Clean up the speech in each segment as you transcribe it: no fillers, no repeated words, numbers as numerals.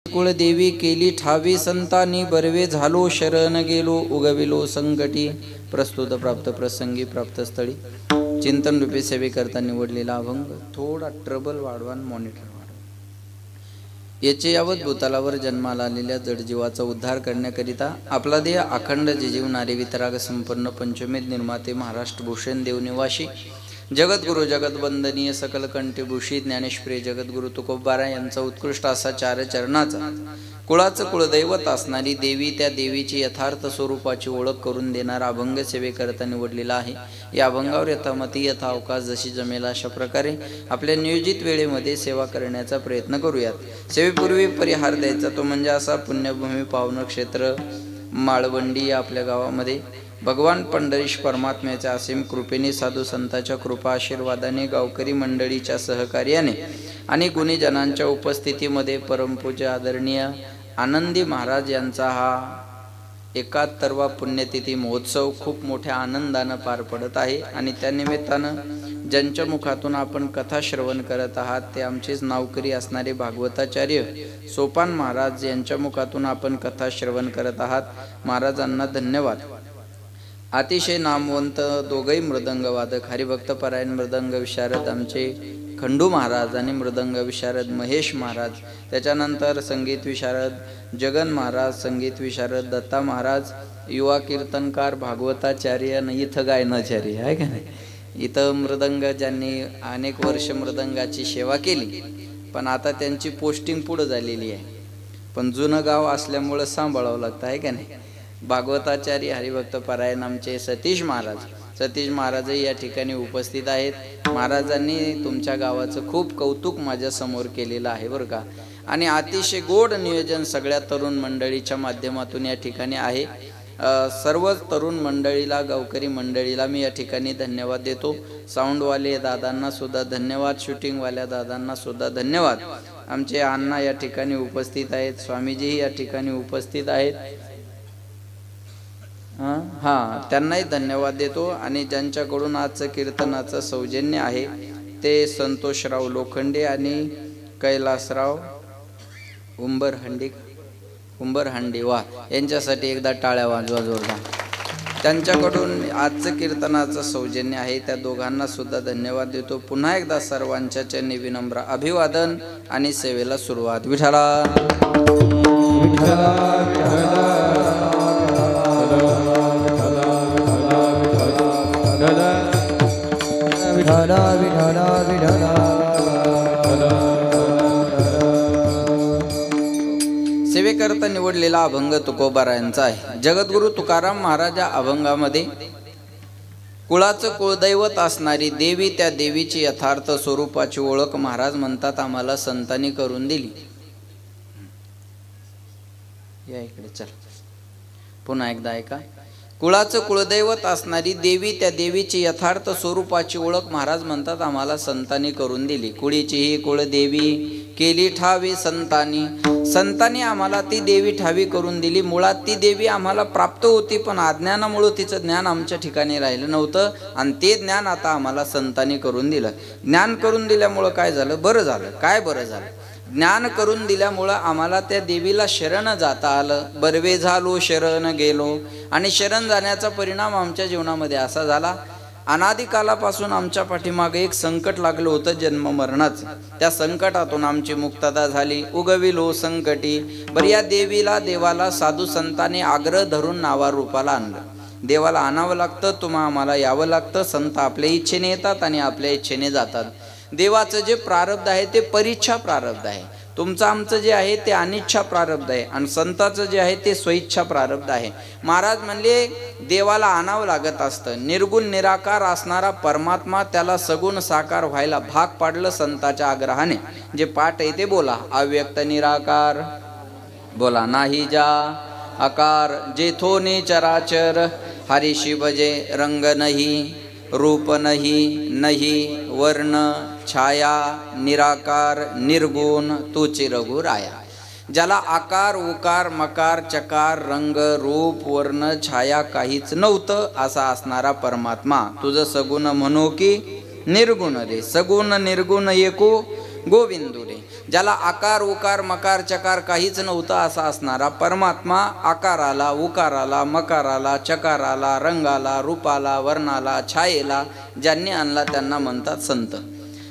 कुळदेवी केली ठावी संतानी बरवे झालो शरण गेलो उगविलो संकटी प्रस्तुत प्राप्त प्रसंगी प्राप्त स्थळी चिंतन रूपी सेवेकरता निवडलेला अभंग थोडा ट्रबल वाढवा मॉनिटर वाढवा। याचे यावत भूतालावर जन्माला आलेल्या जडजीवाचा उद्धार करण्याकरिता आपला देह अखंड जिजीवणारे वितराग संपन्न पंचमेध निर्माते महाराष्ट्र भूषण देवनिवासी जगद्गुरु जगतवंदनीय सकल कंठभूषी ज्ञानेश्वरी जगद्गुरु तुकोबारा यांचा उत्कृष्ट असा चार चरणाचा कुळाचं कुळदैवत असणारी देवी त्या देवीची यथार्थ स्वरूपाची ओळख करून देणारा अभंग सेवेकरता निवडलेला आहे। या अभंगावर यथामती यथा अवकाश जशी जमेल अशा प्रकारे आपल्या नियोजित वेळेमध्ये सेवा करण्याचा प्रयत्न करूयात। सेवेपूर्वी परिहार द्यायचा तो म्हणजे असा पुण्यभूमी पावन क्षेत्र माळवंडी या आपल्या गावामध्ये भगवान पंढरीश परमात्म्याच्या असीम कृपेने साधू संतांच्या कृपा आशीर्वादाने गावकरी मंडळीच्या सहकार्याने आणि गुणीजनांच्या उपस्थितीमध्ये परमपूज्य आदरणीय आनंदी महाराज यांचा हा 71वा पुण्यतिथी महोत्सव खूप मोठ्या आनंदाने पार पडत आहे। आणि त्या निमित्तानं ज्यांच्या मुखातून आपण कथा श्रवण करत आहात ते आमचेच नावकरी असणारे भागवताचार्य सोपान महाराज यांच्या मुखातून आपण कथा श्रवण करत आहात। महाराजांना धन्यवाद। अतिशय नामवंत दोघही मृदंगवादक हरिभक्त परायण मृदंग विशारद आमचे खंडू महाराज आणि मृदंग विशारद महेश महाराज, त्याच्यानंतर संगीत विशारद जगन महाराज, संगीत विशारद दत्ता महाराज, युवा कीर्तनकार भागवताचार्य आणि इथं गायनाचार्य आहे का नाही। इथं मृदंग ज्यांनी अनेक वर्ष मृदंगाची सेवा केली पण आता त्यांची पोस्टिंग पुढे झालेली आहे, पण जुनं गाव असल्यामुळे सांभाळावं लागतं आहे का नाही। भागवताचार्य हरिभक्त परायण आमचे सतीश महाराजही या ठिकाणी उपस्थित आहेत। महाराजांनी तुमच्या गावाचं खूप कौतुक माझ्या समोर केलेलं आहे बरं का, आणि अतिशय गोड नियोजन सगळ्या तरुण मंडळीच्या माध्यमातून या ठिकाणी आहे। सर्व तरुण मंडळीला गावकरी मंडळीला मी या ठिकाणी धन्यवाद देतो। साऊंडवाले दादांना सुद्धा धन्यवाद, शूटिंगवाल्या दादांना सुद्धा धन्यवाद। आमचे अण्णा या ठिकाणी उपस्थित आहेत, स्वामीजीही या ठिकाणी उपस्थित आहेत, त्यांनाही धन्यवाद देतो। आणि ज्यांच्याकडून आजचं कीर्तनाचं सौजन्य आहे ते संतोषराव लोखंडे आणि कैलासराव उंबरहांडे वा यांच्यासाठी एकदा टाळ्या वाजवा जोरदार। त्यांच्याकडून आजचं कीर्तनाचं सौजन्य आहे त्या दोघांना सुद्धा धन्यवाद देतो। पुन्हा एकदा सर्वांच्या चरणी विनम्र अभिवादन आणि सेवेला सुरुवात। विठ्ठला सेवेकरता निवडलेला अभंग तुकोबारायांचा आहे। जगद्गुरु तुकाराम महाराज या अभंगामध्ये कुळाचं कुळदैवत असणारी देवी त्या देवीची यथार्थ स्वरूपाची ओळख महाराज म्हणतात आम्हाला संतांनी करून दिली। या इकडे चल पुन्हा एकदा ऐका। कुळाचं कुळदैवत असणारी देवी त्या देवीची यथार्थ स्वरूपाची ओळख महाराज म्हणतात आम्हाला संतांनी करून दिली। कुळीची ही कुळदेवी केली ठावी संतांनी आम्हाला ती देवी ठावी करून दिली। मुळात ती देवी आम्हाला प्राप्त होती पण अज्ञानामुळे तिचं ज्ञान आमच्या ठिकाणी राहिलं नव्हतं आणि ते ज्ञान आता आम्हाला संतांनी करून दिलं। ज्ञान करून दिल्यामुळं काय झालं, बरं झालं। काय बरं झालं, ज्ञान करून दिल्यामुळं आम्हाला त्या देवीला शरण जाता आलं। बरवे झालो शरण गेलो, आणि शरण जाण्याचा परिणाम आमच्या जीवनामध्ये असा झाला, अनादिकालापासून आमच्या पाठीमागे एक संकट लागलं होतं जन्म मरणाचं, त्या संकटातून आमची मुक्तता झाली। उगविलो संकटी, बरं या देवाला साधू संतांनी आग्रह धरून नावारूपाला आणलं। देवाला आणावं लागतं, तुम्हा आम्हाला यावं लागतं। संत आपल्या इच्छेने येतात आणि आपल्या इच्छेने जातात। देवाचं जे प्रारब्ध आहे ते परीच्छा प्रारब्ध आहे, तुमचं आमचं जे आहे ते अनिच्छा प्रारब्ध आहे, आणि संताचं जे आहे ते स्वइच्छा प्रारब्ध आहे। महाराज म्हणले देवाला आणावं लागत असतं। निर्गुण निराकार असणारा परमात्मा त्याला सगुण साकार व्हायला भाग पाडलं संताच्या आग्रहाने। जे पाठ आहे ते बोला, अव्यक्त निराकार बोला, नाही जा आकार, जेथोने चराचर हरी शिवजे, रंग नहीं रूप नहीं वर्ण छाया, निराकार निर्गुण तुची रघुराया। ज्याला आकार उकार मकार चकार रंग रूप वर्ण छाया काहीच नव्हतं असा असणारा परमात्मा तुझं सगुण म्हणू की निर्गुण रे, सगुण निर्गुण एको गोविंदू रे। ज्याला आकार उकार मकार चकार काहीच नव्हतं असा असणारा परमात्मा आकाराला उकाराला मकाराला चकाराला रंगाला रूपाला वर्णाला छायेला ज्यांनी आणला त्यांना म्हणतात संत.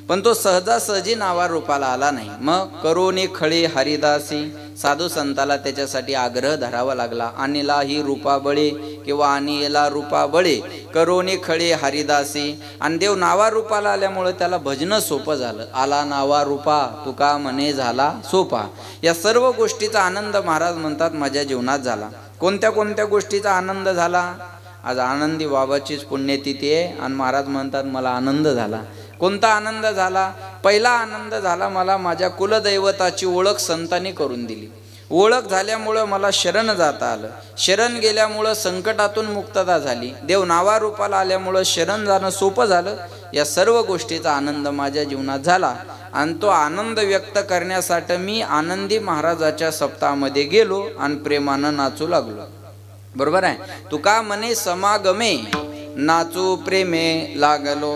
पण तो सहजासहजी नावा रूपाला आला नाही. मग करोनी खळे हरिदासी, साधू संताला त्याच्यासाठी आग्रह धरावा लागला. आणला ही रूपा बळे किंवा आणीला रूपा बळे करोनी खळे हरिदासी. आणि देव नावा रूपाला आल्यामुळे त्याला भजन सोपं झालं. आला नावा रूपा तुका म्हणे झाला सोपा. या सर्व गोष्टीचा आनंद महाराज म्हणतात माझ्या जीवनात झाला. कोणत्या कोणत्या गोष्टीचा आनंद झाला? आज आनंदी बाबाचीच पुण्यतिथी आहे आणि महाराज म्हणतात मला आनंद झाला. कोणता आनंद झाला? पहिला आनंद झाला मला माझ्या कुलदैवताची ओळख संतांनी करून दिली. ओळख झाल्यामुळं मला शरण जाता आलं. शरण गेल्यामुळं संकटातून मुक्तता झाली. देव नावा रूपाला आल्यामुळं शरण जाणं सोपं झालं. या सर्व गोष्टीचा आनंद माझ्या जीवनात झाला आणि तो आनंद व्यक्त करण्यासाठी मी आनंदी महाराजाच्या सप्ताहामध्ये गेलो आणि प्रेमानं नाचू लागलो. बरोबर आहे. तुका म्हणे समागमे नाचू प्रेमे लागलो.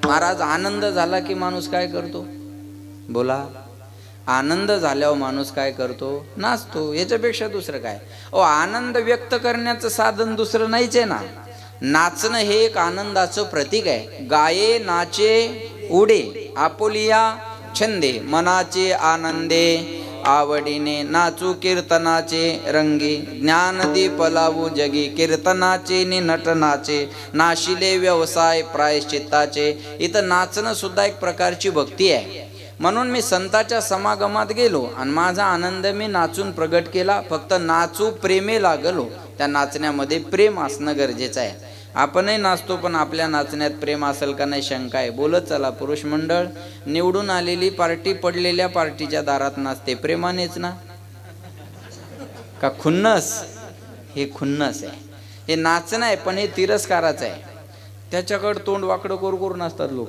महाराज आनंद झाला की माणूस काय करतो? बोला. आनंद झाल्यावर माणूस काय करतो? नाचतो. याच्यापेक्षा दुसरं काय? आनंद व्यक्त करण्याचं साधन दुसरं नाहीच आहे ना. नाचणं हे एक आनंदाचं प्रतीक आहे. गाये नाचे उडे आपुलिया छंदे मनाचे आनंदे आवडीने नाचू कीर्तनाचे रंगी ज्ञानदीप लावू जगी कीर्तनाचे नि नटनाचे नाशिले व्यवसाय प्रायश्चित्ताचे. इथं नाचणं सुद्धा एक प्रकारची भक्ती आहे. म्हणून मी संतांच्या समागमात गेलो आणि माझा आनंद मी नाचून प्रगट केला. फक्त नाचू प्रेमे लागलो. त्या नाचण्यामध्ये प्रेम असणं गरजेचं आहे. आपणही नाचतो पण आपल्या नाचण्यात प्रेम असेल का नाही शंका आहे. बोलत चला. पुरुष मंडळ निवडून आलेली पार्टी पडलेल्या पार्टीच्या दारात नाचते. प्रेमानेच ना का खुन्नस? हे खुन्नस आहे. हे नाचणं आहे पण हे तिरस्काराचं आहे. त्याच्याकडे तोंड वाकडं करू नाचतात लोक.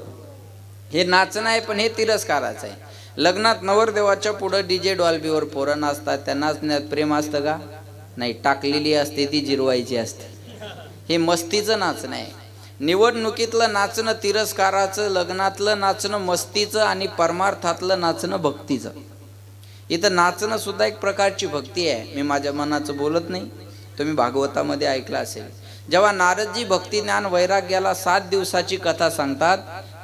हे नाचणं आहे पण हे तिरस्काराचं आहे. लग्नात नवरदेवाच्या पुढं डीजे डॉल्बीवर पोरं नाचतात. त्या नाचण्यात प्रेम असतं का? नाही. टाकलेली असते ती जिरवायची असते. हे मस्तीचं नाचणं आहे. निवडणुकीतलं नाचणं तिरस्काराचं, लग्नातलं नाचणं मस्तीचं आणि परमार्थातलं नाचणं भक्तीचं. इथं नाचणं सुद्धा एक प्रकारची भक्ती आहे. मी माझ्या मनाचं बोलत नाही. तुम्ही भागवतामध्ये ऐकलं असेल. जेव्हा नारदजी भक्ती ज्ञान वैराग्याला 7 दिवसाची कथा सांगतात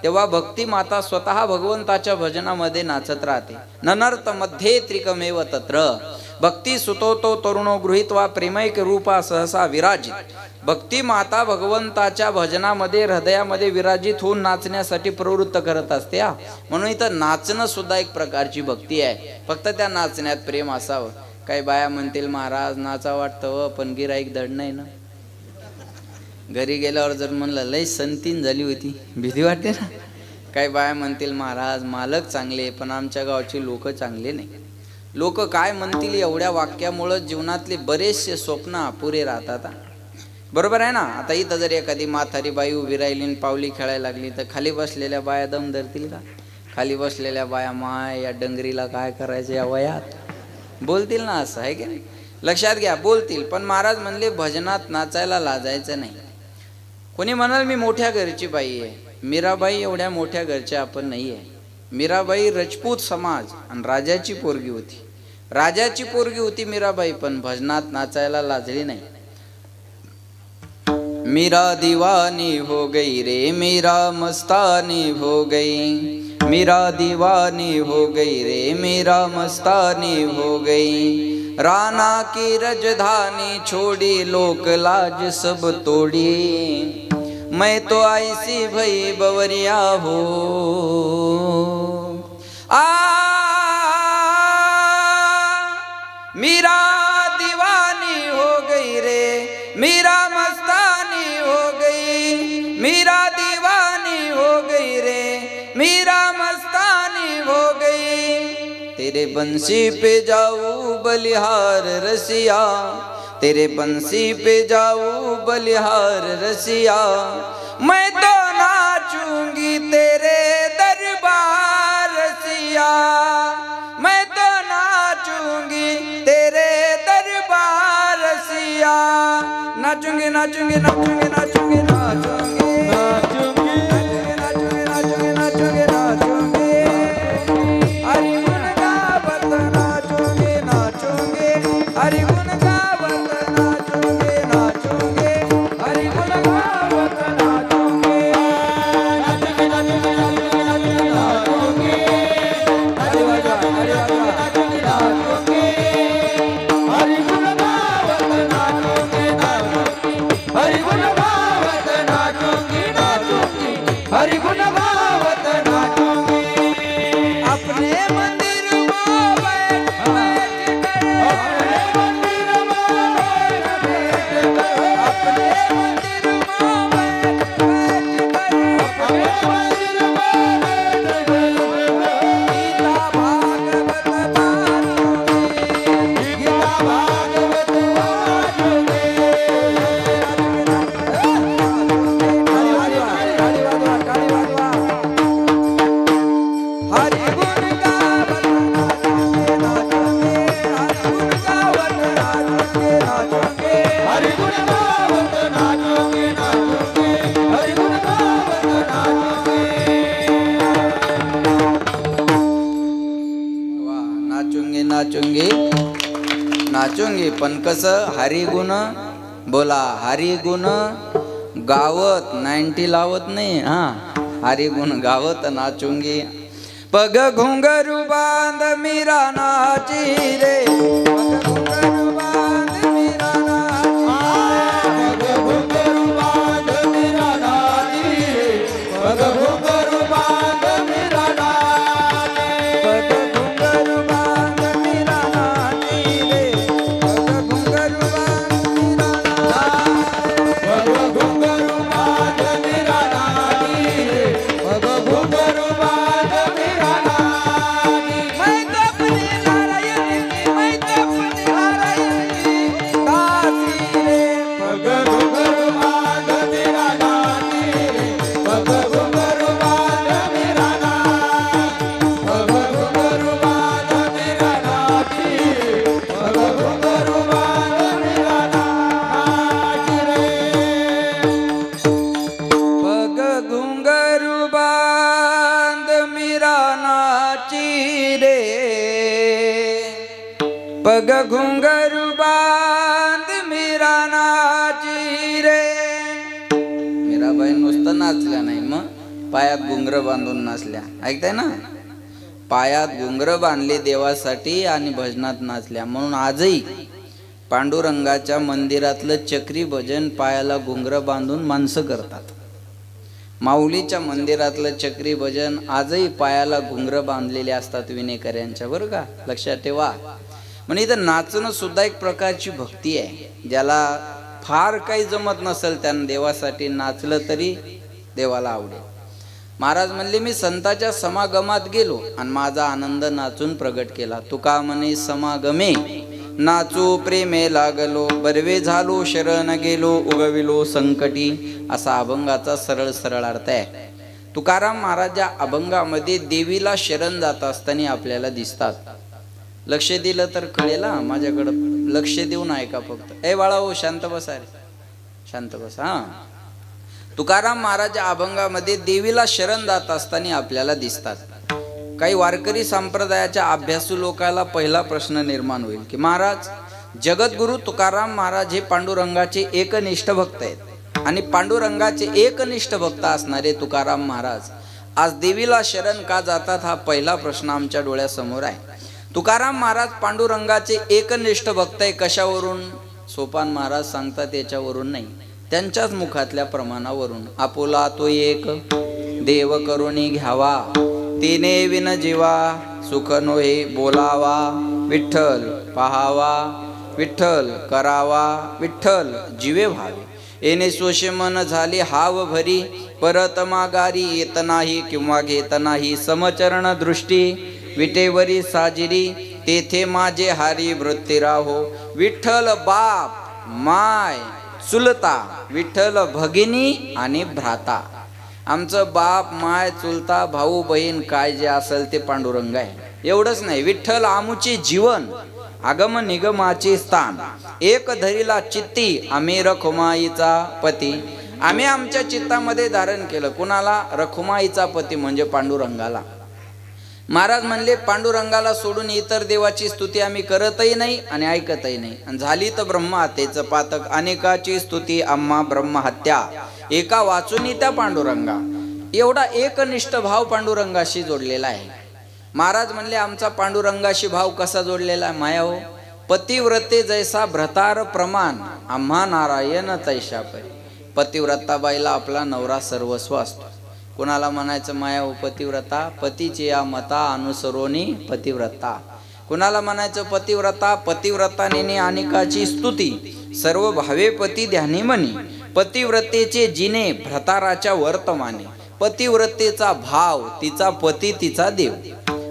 तेव्हा भक्ती माता स्वतः भगवंताच्या भजनामध्ये नाचत राहते. ननर्त मध्ये त्रिकमेव तत्र भक्ती सुतोतो तरुणो गृहीत्वा प्रेमैक रूपा सहसा विराजित. भक्ती माता भगवंताच्या भजनामध्ये हृदयामध्ये विराजित होऊन नाचण्यासाठी प्रवृत्त करत असते. म्हणून इथं नाचणं सुद्धा एक प्रकारची भक्ती आहे. फक्त त्या नाचण्यात प्रेम असावं. काही बाया म्हणतील महाराज नाचा वाटतं पण गिराईक धड नाही ना. घरी गेल्यावर जर म्हणलं लय संतीन झाली होती भीती वाटते ना. काही बाया म्हणतील महाराज मालक चांगले पण आमच्या गावचे लोक चांगले नाही. लोक काय म्हणतील एवढ्या वाक्यामुळं जीवनातले बरेचसे स्वप्न अपुरे राहतात. बरोबर आहे ना. आता इथं जर एखादी म्हातारी बाई उभी राहिली पावली खेळायला लागली तर खाली बसलेल्या बाया दम धरतील का? खाली बसलेल्या बाया माय या डंगरीला काय करायचं या वयात बोलतील ना. असं आहे की नाही? लक्षात घ्या. बोलतील. पण महाराज म्हणले भजनात नाचायला लाजायचं नाही. कोणी म्हणाल मी मोठ्या घरची बाई आहे. मीराबाई एवढ्या मोठ्या घरच्या आपण नाही आहे. मीराबाई राजपूत समाज आणि राजाची पोरगी होती. राजाची पोरगी होती मीराबाई पण भजनात नाचायला लाजली नाही. मीरा दीवानी हो गई रे मीरा मस्तानी हो गई. मीरा दीवानी हो गई रे मीरा मस्तानी हो गई. राना की रजधानी छोड़ी लोक लाज सब तोड़ी. मैं तो ऐसी भई बवरिया हो. मीरा दीवानी हो गई रे मीरा मस्तानी हो गई. मीरा दीवानी हो गई रे मीरा मस्तानी हो गई. तेरे बंसी पे जाऊं बलिहार रसिया. तेरे बंसी पे जाऊं बलिहार रसिया. मैं तो नाचूंगी तेरे दरबार रसिया. मैं तो नाचूंगी तेरे दरबार रसिया. नाचूंगी नाचूंगी नाचूंगी नाचूंगी नाचूंगी नाचूंगी नाचूंगी नाचूंगी नाचूंगी नाचूंगी. हरि गुण गा हरि गुण गावत नाचोगे नाचोगे हरि गुण गावत नाचोगे नाचोगे हरि वाजवा नाचोगे हरि गुण गावत नाचोगे नाचोगे हरि गुण गावत नाचोगे नाचोगे हरि गुण गावत नाचोगे अपने मंदिर में बैठ अपने मंदिर में बैठ अपने मंदिर में गीता भागवत वाचोगे हरि गुण गावत नाचोगे नाचोगे हरि गुण गावत नाचोगे नाचोगे हरि गुण गावत नाचोगे वाह नाचोगे नाचोगे नाचोगे पण कसं हरि गुण बोला हरि गुण गावत 90 लावत नाही हा हरि गुण गावत नाचोगे पग घुंघरू बांध मीरा नाची रे पग घुंघरू बांध मीरा नाची पग घुंघरू बांध मीरा नाची रे पग घुंघरू बांध मीरा नाची पग घुंघरू बांध मीरा नाची रे पग घुंघरू बांध मीरा नाची पग घुंघरू बांध मीरा नाची रे पग घुंघरू बांध मीरा नाची मैं तो अपनी नारायणी की मैं तो अपनी नारायणी की दासी रे पग घुंघरू बांध मीरा नाची रे पग घुंघरू बांध मीरा नाची पग घुंघरू बांध मीरा नाची रे पग घुंघरू बांध मीरा नाची रे पग घुंघरू बांध मीरा नाची रे पग घुंघरू बांध मीरा नाची रे मीराबाई नुसतं नाचल्या नाही मग पायात घुंगर बांधून नाचल्या ऐकताय ना पायात घुंगर बांधले देवासाठी आणि भजनात नाचल्या म्हणून आजही पांडुरंगाच्या मंदिरातलं चक्री भजन पायाला घुंगर बांधून माणसं करतात माऊलीच्या मंदिरातलं चक्री भजन आजही पायाला घुंगर बांधलेले असतात विनेकऱ्यांच्या बरं का लक्षात ठेवा म्हणजे इथं नाचणं सुद्धा एक प्रकारची भक्ती आहे ज्याला फार काही जमत नसेल त्यानं देवासाठी नाचलं तरी देवाला आवडेल महाराज म्हणले मी संताच्या समागमात गेलो आणि माझा आनंद नाचून प्रगट केला तुका म्हणे समागमे नाचू प्रेमे लागलो बरवे झालो शरण गेलो उगविलो संकटी असा अभंगाचा सरळ सरळ अर्थ आहे तुकाराम महाराज या अभंगामध्ये देवीला शरण जात असताना आपल्याला दिसतात लक्ष दिलं तर कळेल माझ्याकडं लक्ष देऊन ऐका फक्त ए बाळा हो शांत बसा रे शांत बसा हा तुकाराम महाराज या अभंगामध्ये देवीला शरण जात असताना आपल्याला दिसतात काही वारकरी संप्रदायाच्या अभ्यासू लोकांना पहिला प्रश्न निर्माण होईल की महाराज जगद्गुरु तुकाराम महाराज हे पांडुरंगाचे एकनिष्ठ भक्त आहेत आणि पांडुरंगाचे एकनिष्ठ भक्त असणारे तुकाराम महाराज आज देवीला शरण का जातात हा पहिला प्रश्न आमच्या डोळ्यासमोर आहे तुकाराम महाराज पांडुरंगाचे एकनिष्ठ भक्त आहे कशावरून सोपान महाराज सांगतात याच्यावरून नाही त्यांच्याच मुखातल्या प्रमाणावरून आपुला तो एक देव करुणी घ्यावा तिने विन जीवा सुख नोहे बोलावा विठ्ठल पहावा विठ्ठल करावा विठ्ठल जीवे व्हावे येणे सोशे मन झाले हाव भरी परत माघारी येत नाही किंवा घेत नाही समचरण दृष्टी विटेवरी साजिरी तेथे माझे हारी वृत्ती राहो विठ्ठल बाप माय चुलता विठ्ठल भगिनी आणि भ्राता आमचं बाप माय चुलता भाऊ बहीण काय जे असेल ते पांडुरंग आहे एवढंच नाही विठ्ठल आमुचे जीवन आगम निगमाचे स्थान एक धरीला चित्ती आम्ही रखुमाईचा पती आम्ही आमच्या चित्तामध्ये धारण केलं कुणाला रखुमाईचा पती म्हणजे पांडुरंगाला महाराज म्हणले पांडुरंगाला सोडून इतर देवाची स्तुती आम्ही करतही नाही आणि ऐकतही नाही, आणि झाली तर ब्रह्महत्येचं पातक, अनेकाची स्तुती आम्हा ब्रह्महत्या, एका वाचून त्या पांडुरंगा. एवढा एकनिष्ठ भाव पांडुरंगाशी जोडलेला आहे. महाराज म्हणले आमचा पांडुरंगाशी भाव कसा जोडलेला आहे? माया हो, पतिव्रते जैसा भ्रतार प्रमाण, आम्हा नारायण तैशा परी. पतिव्रता बाईला आपला नवरा सर्वस्व असतो. कोणाला म्हणायचं माया हो पतिव्रता, पतीचे या मता अनुसरोनी पतिव्रता. कोणाला म्हणायचं पतिव्रता, पतिव्रताने अनेकाची स्तुती, सर्व भावे पती ध्यानी म्हणी, पतिव्रतेचे जिने भ्रताराच्या वर्तमाने. पतिव्रतेचा भाव, तिचा पती तिचा देव.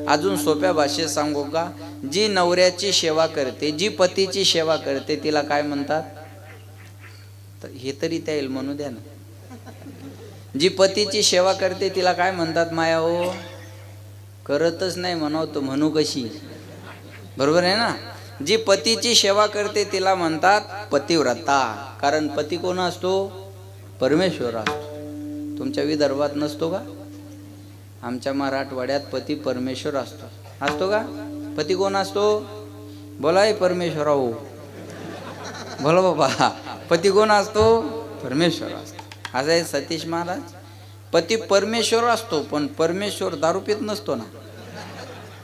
अजून सोप्या भाषेत सांगू का? जी नवऱ्याची सेवा करते, जी पतीची सेवा करते, तिला काय म्हणतात? तर हे तरी त्या येईल म्हणू द्या ना. जी पतीची सेवा करते तिला काय म्हणतात माया हो? करतच नाही म्हणावं तर म्हणू कशी? बरोबर आहे ना. जी पतीची सेवा करते तिला म्हणतात पतिव्रता. कारण पती कोण असतो? परमेश्वर असतो. तुमच्या विदर्भात नसतो का? आमच्या मराठवाड्यात पती परमेश्वर असतो. असतो का? पती कोण असतो? बोलाय परमेश्वर हो, बोला बाबा. पती कोण असतो? परमेश्वर असतो. असं आहे सतीश महाराज. पती परमेश्वर असतो, पण परमेश्वर दारू पित नसतो ना.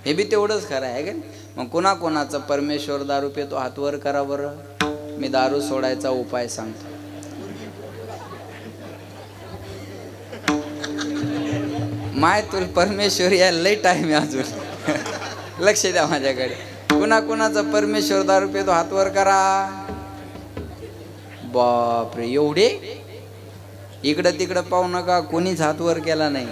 हे बी तेवढंच खरं आहे का? मग कोणाचा परमेश्वर दारू पितो? हातवर करा बरं. मी दारू सोडायचा उपाय सांगतो. माय तुला परमेश्वर यायला लई टाइम आहे अजून. लक्ष द्या माझ्याकडे. कोणाचा परमेश्वर दारू पितो? हातवर करा. बापरे, एवढे? इकडं तिकडं पाहू नका, कोणीच हातवर केला नाही.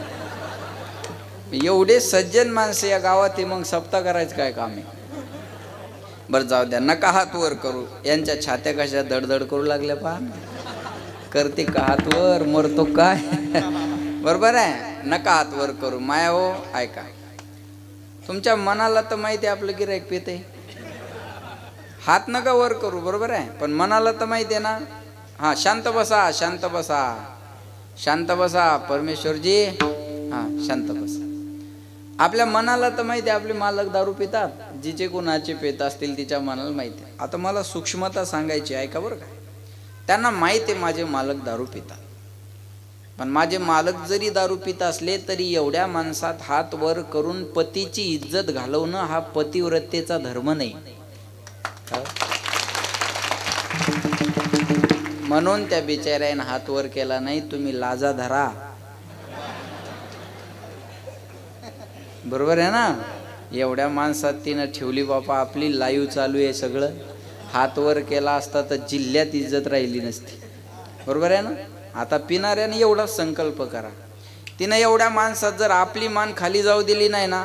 एवढे सज्जन माणसं या गावात आहे, मग सप्ताह करायचं काय काम आहे? बरं जाऊ द्या, नका हातवर करू. यांच्या छात्या कशा धडधड करू लागल्या पहा. करते का हातवर? मरतो काय? बरोबर आहे. नका हातवर करू. माया हो ऐका, तुमच्या मनाला तर माहिती आहे आपलं गिऱ्हाईक पिते. हात नका वर करू, बरोबर आहे, पण मनाला तर माहिती आहे ना. हा, शांत बसा, शांत बसा, शांत बसा परमेश्वरजी. हा, शांत बसा. आपल्या मनाला तर माहिती आहे आपले मालक दारू पितात. जिचे कोणाचे पित असतील तिच्या मनाला माहिती आहे. आता मला सूक्ष्मता सांगायची, ऐका बरं का. त्यांना माहिती आहे माझे मालक दारू पितात, पण माझे मालक जरी दारू पित असले तरी एवढ्या माणसात हात वर करून पतीची इज्जत घालवणं हा पतिव्रतेचा धर्म नाही. म्हणून त्या बिचाऱ्याने हात वर केला नाही. तुम्ही लाजा धरा. बरोबर आहे ना. एवढ्या माणसात तिनं ठेवली बापा. आपली लाईव्ह चालू आहे सगळं. हात वर केला असता तर जिल्ह्यात इज्जत राहिली नसती. बरोबर आहे ना. आता पिणाऱ्याने एवढा संकल्प करा. तिनं एवढ्या माणसात जर आपली मान खाली जाऊ दिली नाही ना,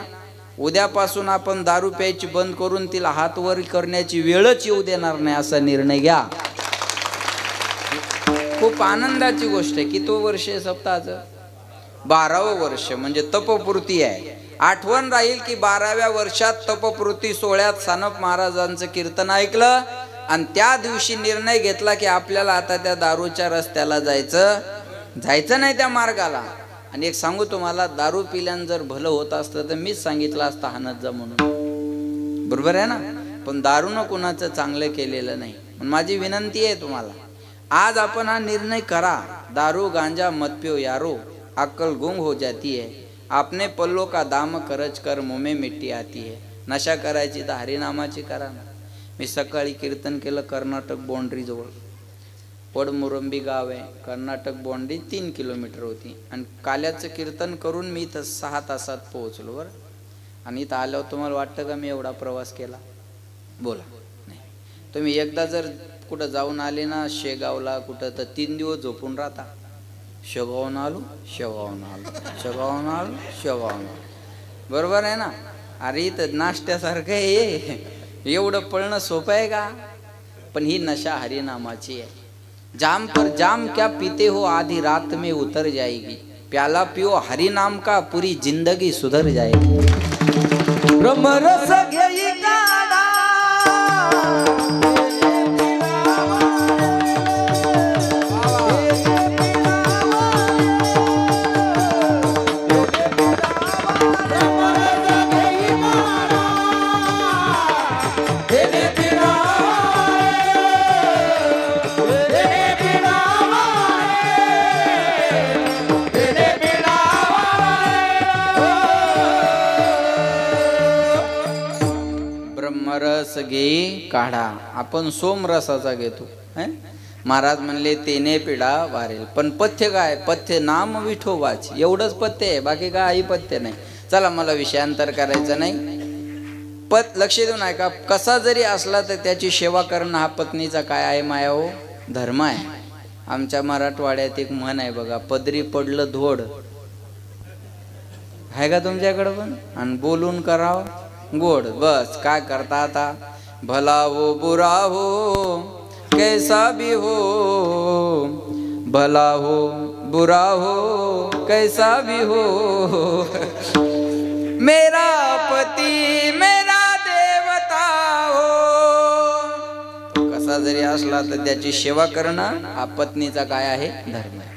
उद्यापासून आपण दारू प्यायची बंद करून तिला हात वर करण्याची वेळच येऊ देणार नाही, असा निर्णय घ्या. खूप आनंदाची गोष्ट आहे. किती वर्ष आहे सप्ताहाचं? 12वं वर्ष. म्हणजे तपपूर्ती आहे. आठवण राहील की 12व्या वर्षात तपपूर्ती सोहळ्यात सानप महाराजांचं कीर्तन ऐकलं आणि त्या दिवशी निर्णय घेतला की आपल्याला आता त्या दारूच्या रस्त्याला जायचं नाही, त्या मार्गाला. आणि एक सांगू तुम्हाला, दारू पिल्यानं जर भलं होत असतं तर मीच सांगितलं असतं हाणत जा म्हणून. बरोबर आहे ना. पण दारूनं कुणाचं चांगलं केलेलं नाही. पण माझी विनंती आहे तुम्हाला, आज आपण हा निर्णय करा. दारू गांजा मत पियो यारो, अक्कल गुंग हो जाती है. आपने पल्लो का दाम करच कर मुमे मिट्टी आती है. नशा करायची तर हरिनामाची करा ना. मी सकाळी कीर्तन केलं कर्नाटक बाउंड्रीजवळ. पडमुरंबी गाव आहे. कर्नाटक बाउंड्री 3 किलोमीटर होती. आणि काल्याचं कीर्तन करून मी इथं 6 तासात पोहोचलो बरं. आणि इथं आल्यावर तुम्हाला वाटतं का मी एवढा प्रवास केला? बोला. नाही. तुम्ही एकदा जर कुठं जाऊन आले ना, शेगावला कुठं, तर 3 दिवस झोपून राहता. शेगावून आलो, शेगावून आलो, शेगावून आलो, शेगावून आलो. बरोबर आहे ना. अरे इथं नाश्त्यासारखं आहे. एवढं पळणं सोपं आहे का? पण ही नशा हरिनामाची आहे. जाम पर जाम क्या पीते हो, आधी रात में उतर जाएगी. प्याला पियो हरि नाम का, पूरी जिंदगी सुधर जाएगी. ब्रह्मरस घेई काढा, ब्रह्मरस रस घे काढा. आपण सोमरसाचा घेतो. महाराज म्हणले तेने पिढा वारेल. पण पथ्य काय? पथ्य नाम विठोबाच, एवढंच पथ्य आहे, बाकी काही पथ्य नाही. चला, मला विषयांतर करायचं नाही. लक्ष देऊन ऐका. कसा जरी असला तर त्याची सेवा करणं हा पत्नीचा काय आहे माया हो, धर्म आहे. आमच्या मराठवाड्यात एक म्हण आहे बघा, पदरी पडलं धोड. आहे का तुमच्याकडं पण? आणि बोलून करावं गोड. बस काय करता आता, भला हो बुरा हो कैसा भी हो, भला हो बुरा हो कैसा भी हो, मेरा पती मेरा देवता हो. कसा जरी असला तर त्याची सेवा करणं हा पत्नीचा काय आहे, धर्म आहे.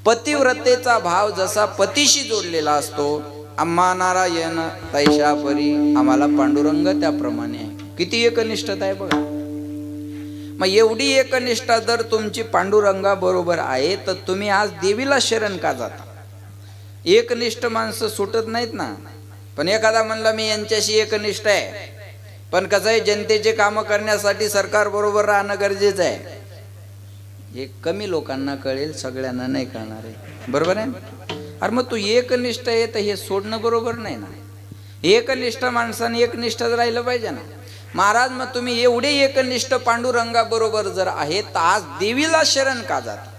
पतिव्रतेचा भाव जसा पतीशी जोडलेला असतो, आम्हा नारायण तैशा परी, आम्हाला पांडुरंग त्याप्रमाणे आहे. किती एकनिष्ठता आहे बघा. मग एवढी एकनिष्ठा जर तुमची पांडुरंगा बरोबर आहे तर तुम्ही आज देवीला शरण का जाता? एकनिष्ठ माणसं सुटत नाहीत ना. पण एखादा म्हणला मी यांच्याशी एकनिष्ठ आहे, पण कसं आहे, जनतेचे कामं करण्यासाठी सरकार बरोबर राहणं गरजेचं आहे. हे कमी लोकांना कळेल, सगळ्यांना नाही कळणार आहे. बरोबर आहे? अरे मग तू एकनिष्ठ आहे तर हे सोडणं बरोबर नाही ना. एकनिष्ठ माणसाने एकनिष्ठ राहिलं पाहिजे ना. महाराज मग तुम्ही एवढे एकनिष्ठ पांडुरंगा बरोबर जर आहेत तर आज देवीला शरण का जाता?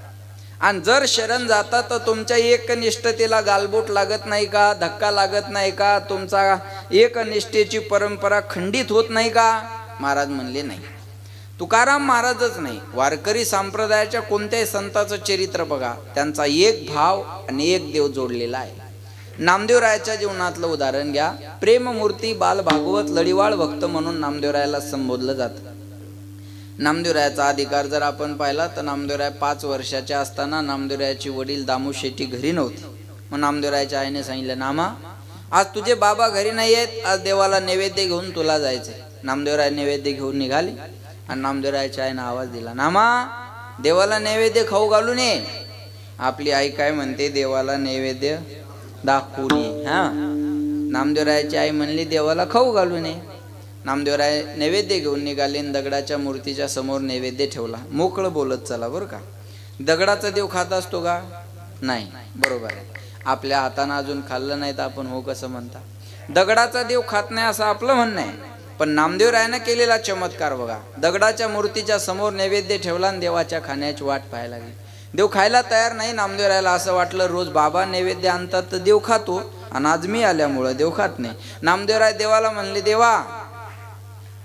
आणि जर शरण जाता तर तुमच्या एकनिष्ठतेला गालबोट लागत नाही का, धक्का लागत नाही का, तुमचा एकनिष्ठेची परंपरा खंडित होत नाही का? महाराज म्हणले नाही. तुकाराम महाराजच नाही, वारकरी संप्रदायाच्या कोणत्याही संताचं चरित्र बघा, त्यांचा एक भाव आणि एक देव जोडलेला आहे. नामदेवरायाच्या जीवनातलं उदाहरण घ्या. प्रेममूर्ती बाल भागवत लढीवाळ भक्त म्हणून नामदेवरायाला संबोधलं जातं. नामदेवरायाचा अधिकार जर आपण पाहिला तर नामदेवराय 5 वर्षाचे असताना नामदेवरायाची वडील दामू शेट्टी घरी नव्हते. मग नामदेवरायाच्या आईने सांगितलं, नामा आज तुझे बाबा घरी नाही आहेत, आज देवाला नैवेद्य घेऊन तुला जायचंय. नामदेवराय नैवेद्य घेऊन निघाले आणि नामदेवरायाच्या आईने आवाज दिला, नामा देवाला नैवेद्य खाऊ घालून ये. आपली आई काय म्हणते, देवाला नैवेद्य दाखवून ये. हा, नामदेवरायाची आई म्हणली देवाला खाऊ घालून ये. नामदेवराय नैवेद्य घेऊन निघाले, दगडाच्या मूर्तीच्या समोर नैवेद्य ठेवला. मोकळं बोलत चला बरं का. दगडाचा देव खात असतो का? नाही. बरोबर आहे. आपल्या हाताने अजून खाल्लं नाही तर आपण हो कसं म्हणता? दगडाचा देव खात नाही असं आपलं म्हणणं आहे. पण नामदेवरायानं केलेला चमत्कार बघा. दगडाच्या मूर्तीच्या समोर नैवेद्य ठेवला आणि देवाच्या खाण्याची वाट पाहायला लागली. देव खायला तयार नाही. नामदेवरायाला असं वाटलं रोज बाबा नैवेद्य आणतात तर देव खातो, आणि आज मी आल्यामुळं देव खात नाही. नामदेवराय देवाला म्हणले, देवा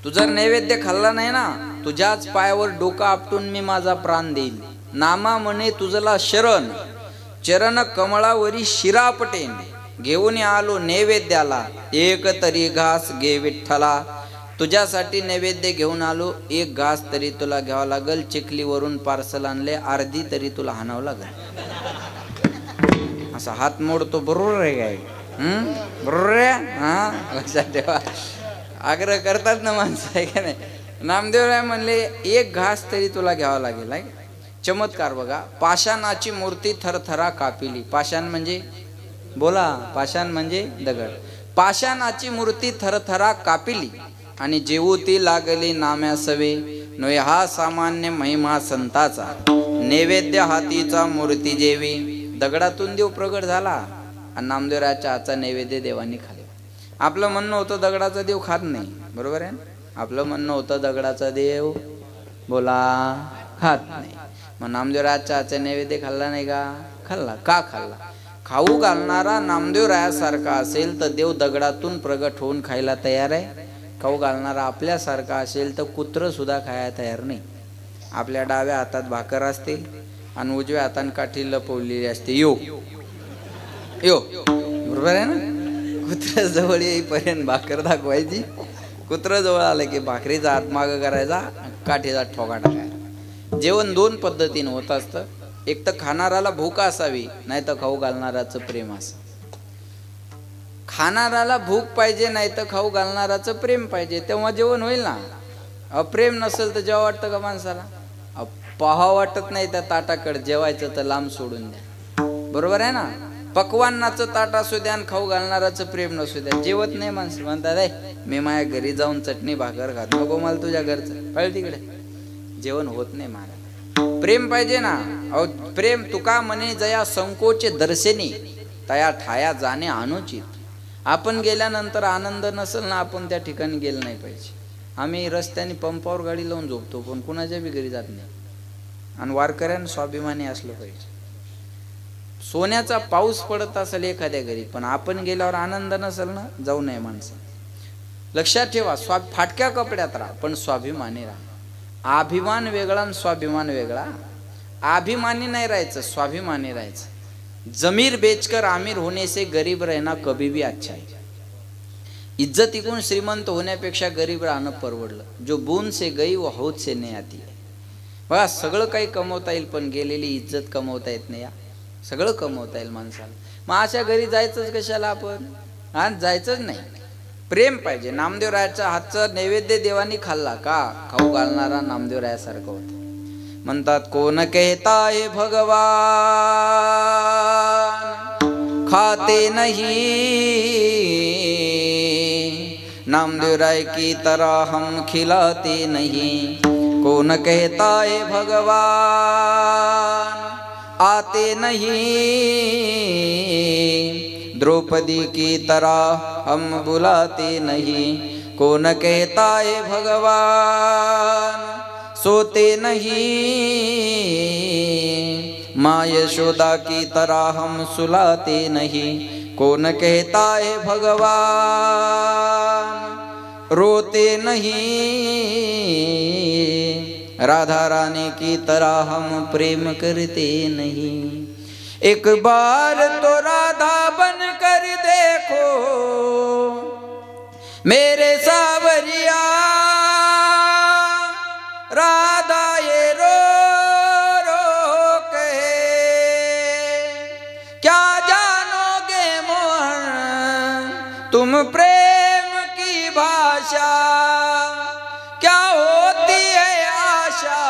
तू जर नैवेद्य खाल्ला नाही ना, तुझ्याच पायावर डोकं आपटून मी माझा प्राण देईल. नामा म्हणे तुझला शरण, चरण कमळावरी शिरा पटेन. घेऊन आलो नैवेद्याला, एक तरी घास घे विठ्ठला. तुझ्यासाठी नैवेद्य घेऊन आलो, एक घास तरी तुला घ्यावा लागल. चिखलीवरून पार्सल आणले, अर्धी तरी तुला हाणावं लागल. असा हात मोडतो. बरोबर आहे काय? बरोबर आहे. हा, लक्षात ठेवा. आग्रह करतात ना माणसं, आहे का नाही? नामदेवराय म्हणले एक घास तरी तुला घ्यावा लागेल. आहे चमत्कार बघा. पाषाणाची मूर्ती थरथरा कापिली. पाषाण म्हणजे बोला, पाषाण म्हणजे दगड. पाषाणाची मूर्ती थरथरा कापिली आणि जेवूती लागली नाम्या सवे. नोय हा सामान्य महिमा संताचा, नैवेद्य हातीचा मूर्ती जेवी. दगडातून देव प्रगट झाला आणि नामदेवरायाच्या हातचा नैवेद्य देवांनी खाल्ला. आपलं म्हणणं होतं दगडाचा देव खात नाही. बरोबर आहे. आपलं म्हणणं होतं दगडाचा देव बोला खात नाही. मग नामदेवरायाच्या हातचा नैवेद्य खाल्ला नाही का? खाल्ला. का खाल्ला? खाऊ घालणारा नामदेवरायासारखा असेल तर देव दगडातून प्रगट होऊन खायला तयार आहे. खाऊ घालणारा आपल्यासारखा असेल तर कुत्रं सुद्धा खायला तयार नाही. आपल्या डाव्या हातात भाकर असते आणि उजव्या हाताने काठी लपवलेली असते. यो यो बरोबर आहे ना. कुत्र्या जवळ येईपर्यंत भाकर दाखवायची, कुत्र जवळ आलं की भाकरीचा हात मागं करायचा, काठीचा ठोका टाकायचा. जेवण 2 पद्धतीने होत असतं. एक तर खाणाराला भूक असावी, नाही तर खाऊ घालणाराचं प्रेम असावं. खाणाराला भूक पाहिजे, नाही तर खाऊ घालणाराचं प्रेम पाहिजे, तेव्हा जेवण होईल ना. अप्रेम नसेल तर जेव्हा वाटतं का माणसाला? पाहावं वाटत नाही त्या ताटाकडे. जेवायचं तर लांब सोडून द्या. बरोबर आहे ना. पकवानाचं ताट असू द्या आणि खाऊ घालणाराचं प्रेम नसू द्या, जेवत नाही माणसं. म्हणतात मी माझ्या घरी जाऊन चटणी भाकर खात, नको मला तुझ्या घरचं, पळ तिकडे. जेवण होत नाही महाराज. प्रेम पाहिजे ना. अहो प्रेम तुका म्हणे जया संकोचे दर्शनी तया ठाया जाणे अनुचित. आपण गेल्यानंतर आनंद नसेल ना, आपण त्या ठिकाणी गेलं नाही पाहिजे. आम्ही रस्त्याने पंपावर गाडी लावून झोपतो, पण कुणाच्या बी घरी जात नाही. आणि वारकऱ्यांना स्वाभिमानी असलं पाहिजे. सोन्याचा पाऊस पडत असेल एखाद्या घरी, पण आपण गेल्यावर आनंद नसेल ना, जाऊ नये माणसं. लक्षात ठेवा, फाटक्या कपड्यात राहा पण स्वाभिमानी राहा. अभिमान वेगळा आणि स्वाभिमान वेगळा. अभिमानी नाही राहायचं, स्वाभिमानी राहायचं. जमीर बेचकर आमिर होने से गरीब रहना कभी भी अच्छा है. इज्जत इकून श्रीमंत होण्यापेक्षा गरीब राहणं परवडलं. जो बूंद से गई वो हौद से नहीं आती है. बघा सगळं काही कमवता येईल, पण गेलेली इज्जत कमवता येत नाही. सगळं कमवता येईल माणसाला, मग अशा घरी जायचंच कशाला आपण? आज जायचंच नाही. प्रेम पाहिजे. नामदेवरायाच्या हातचा नैवेद्य देवानी खाल्ला का, खाऊ घालणारा नामदेवरायासारखा होता. म्हणतात कोण कहता है भगवान खाते नहीं, नामदेवराय की तरह हम खिलाते नहीं. कौन कहता है भगवान आते नहीं, द्रौपदी की तरह हम बुलाते नहीं. कौन कहता है भगवान सोते नहीं, माँ यशोदा की तरह हम सुलाते नहीं. कौन कहता है भगवान रोते नहीं, राधा रानी की तरह हम प्रेम करते नहीं. एक बार तो राधा बन कर देखो मेरे सावरिया, राधा ये रो रो कहे क्या जानोगे मोहन तुम प्रेम की भाषा, क्या होती है आशा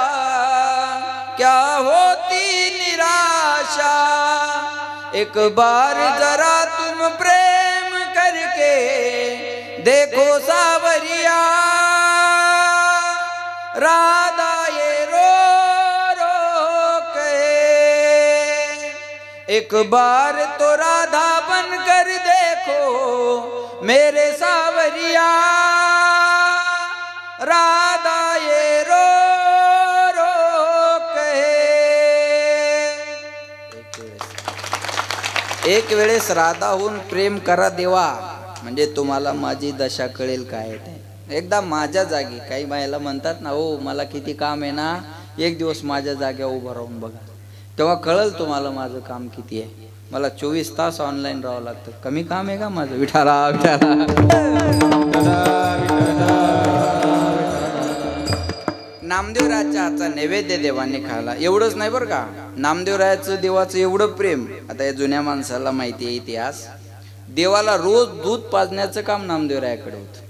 क्या होती निराशा. एक बार जरा तुम प्रेम करके देखो सावरिया, राधा ये रो रो कहे. एक बार तो राधा बन कर देखो मेरे सावरिया, राधा ये रो रो कहे. एक वेळेस राधाहून प्रेम करा देवा, म्हणजे तुम्हाला माझी दशा कळेल काय ते. एकदा माझ्या जागी, काही बायला म्हणतात ना, हो मला किती काम आहे ना, एक दिवस माझ्या जाग्यावर उभं राहून बघा, तेव्हा कळेल तुम्हाला माझं काम किती आहे. मला 24 तास ऑनलाईन राहावं लागतं. कमी काम आहे का माझं? विठाला विठाला. नामदेवरायाच्या हातचा नैवेद्य देवाने खायला. एवढंच नाही बरं का, नामदेवरायाचं देवाचं एवढं प्रेम. आता या जुन्या माणसाला माहिती आहे इतिहास, देवाला रोज दूध पाजण्याचं काम नामदेवरायाकडे होतं.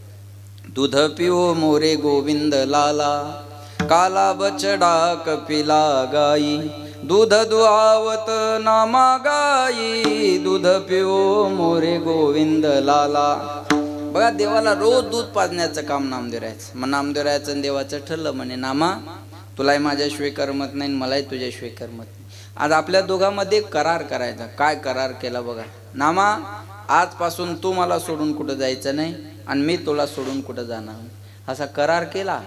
दूध पिओ मोरे गोविंद लाला, काला बछडा कपिला गाई, दूध दुआवत नामा गाई, दूध पिओ मोरे गोविंद लाला. बघा देवाला रोज दूध पाजण्याचं काम नामदेवरायाचं. मग नामदेवरायाचं देवाचं ठरलं, म्हणे नामा तुलाही माझ्याशिवाय करमत नाही, मलाही तुझ्याशिवाय करमत नाही. आज आपल्या दोघांमध्ये करार करायचा. काय करार केला बघा, नामा आजपासून तू मला सोडून कुठं जायचं नाही आणि मी तुला सोडून कुठं जाणार नाही, असा करार केला.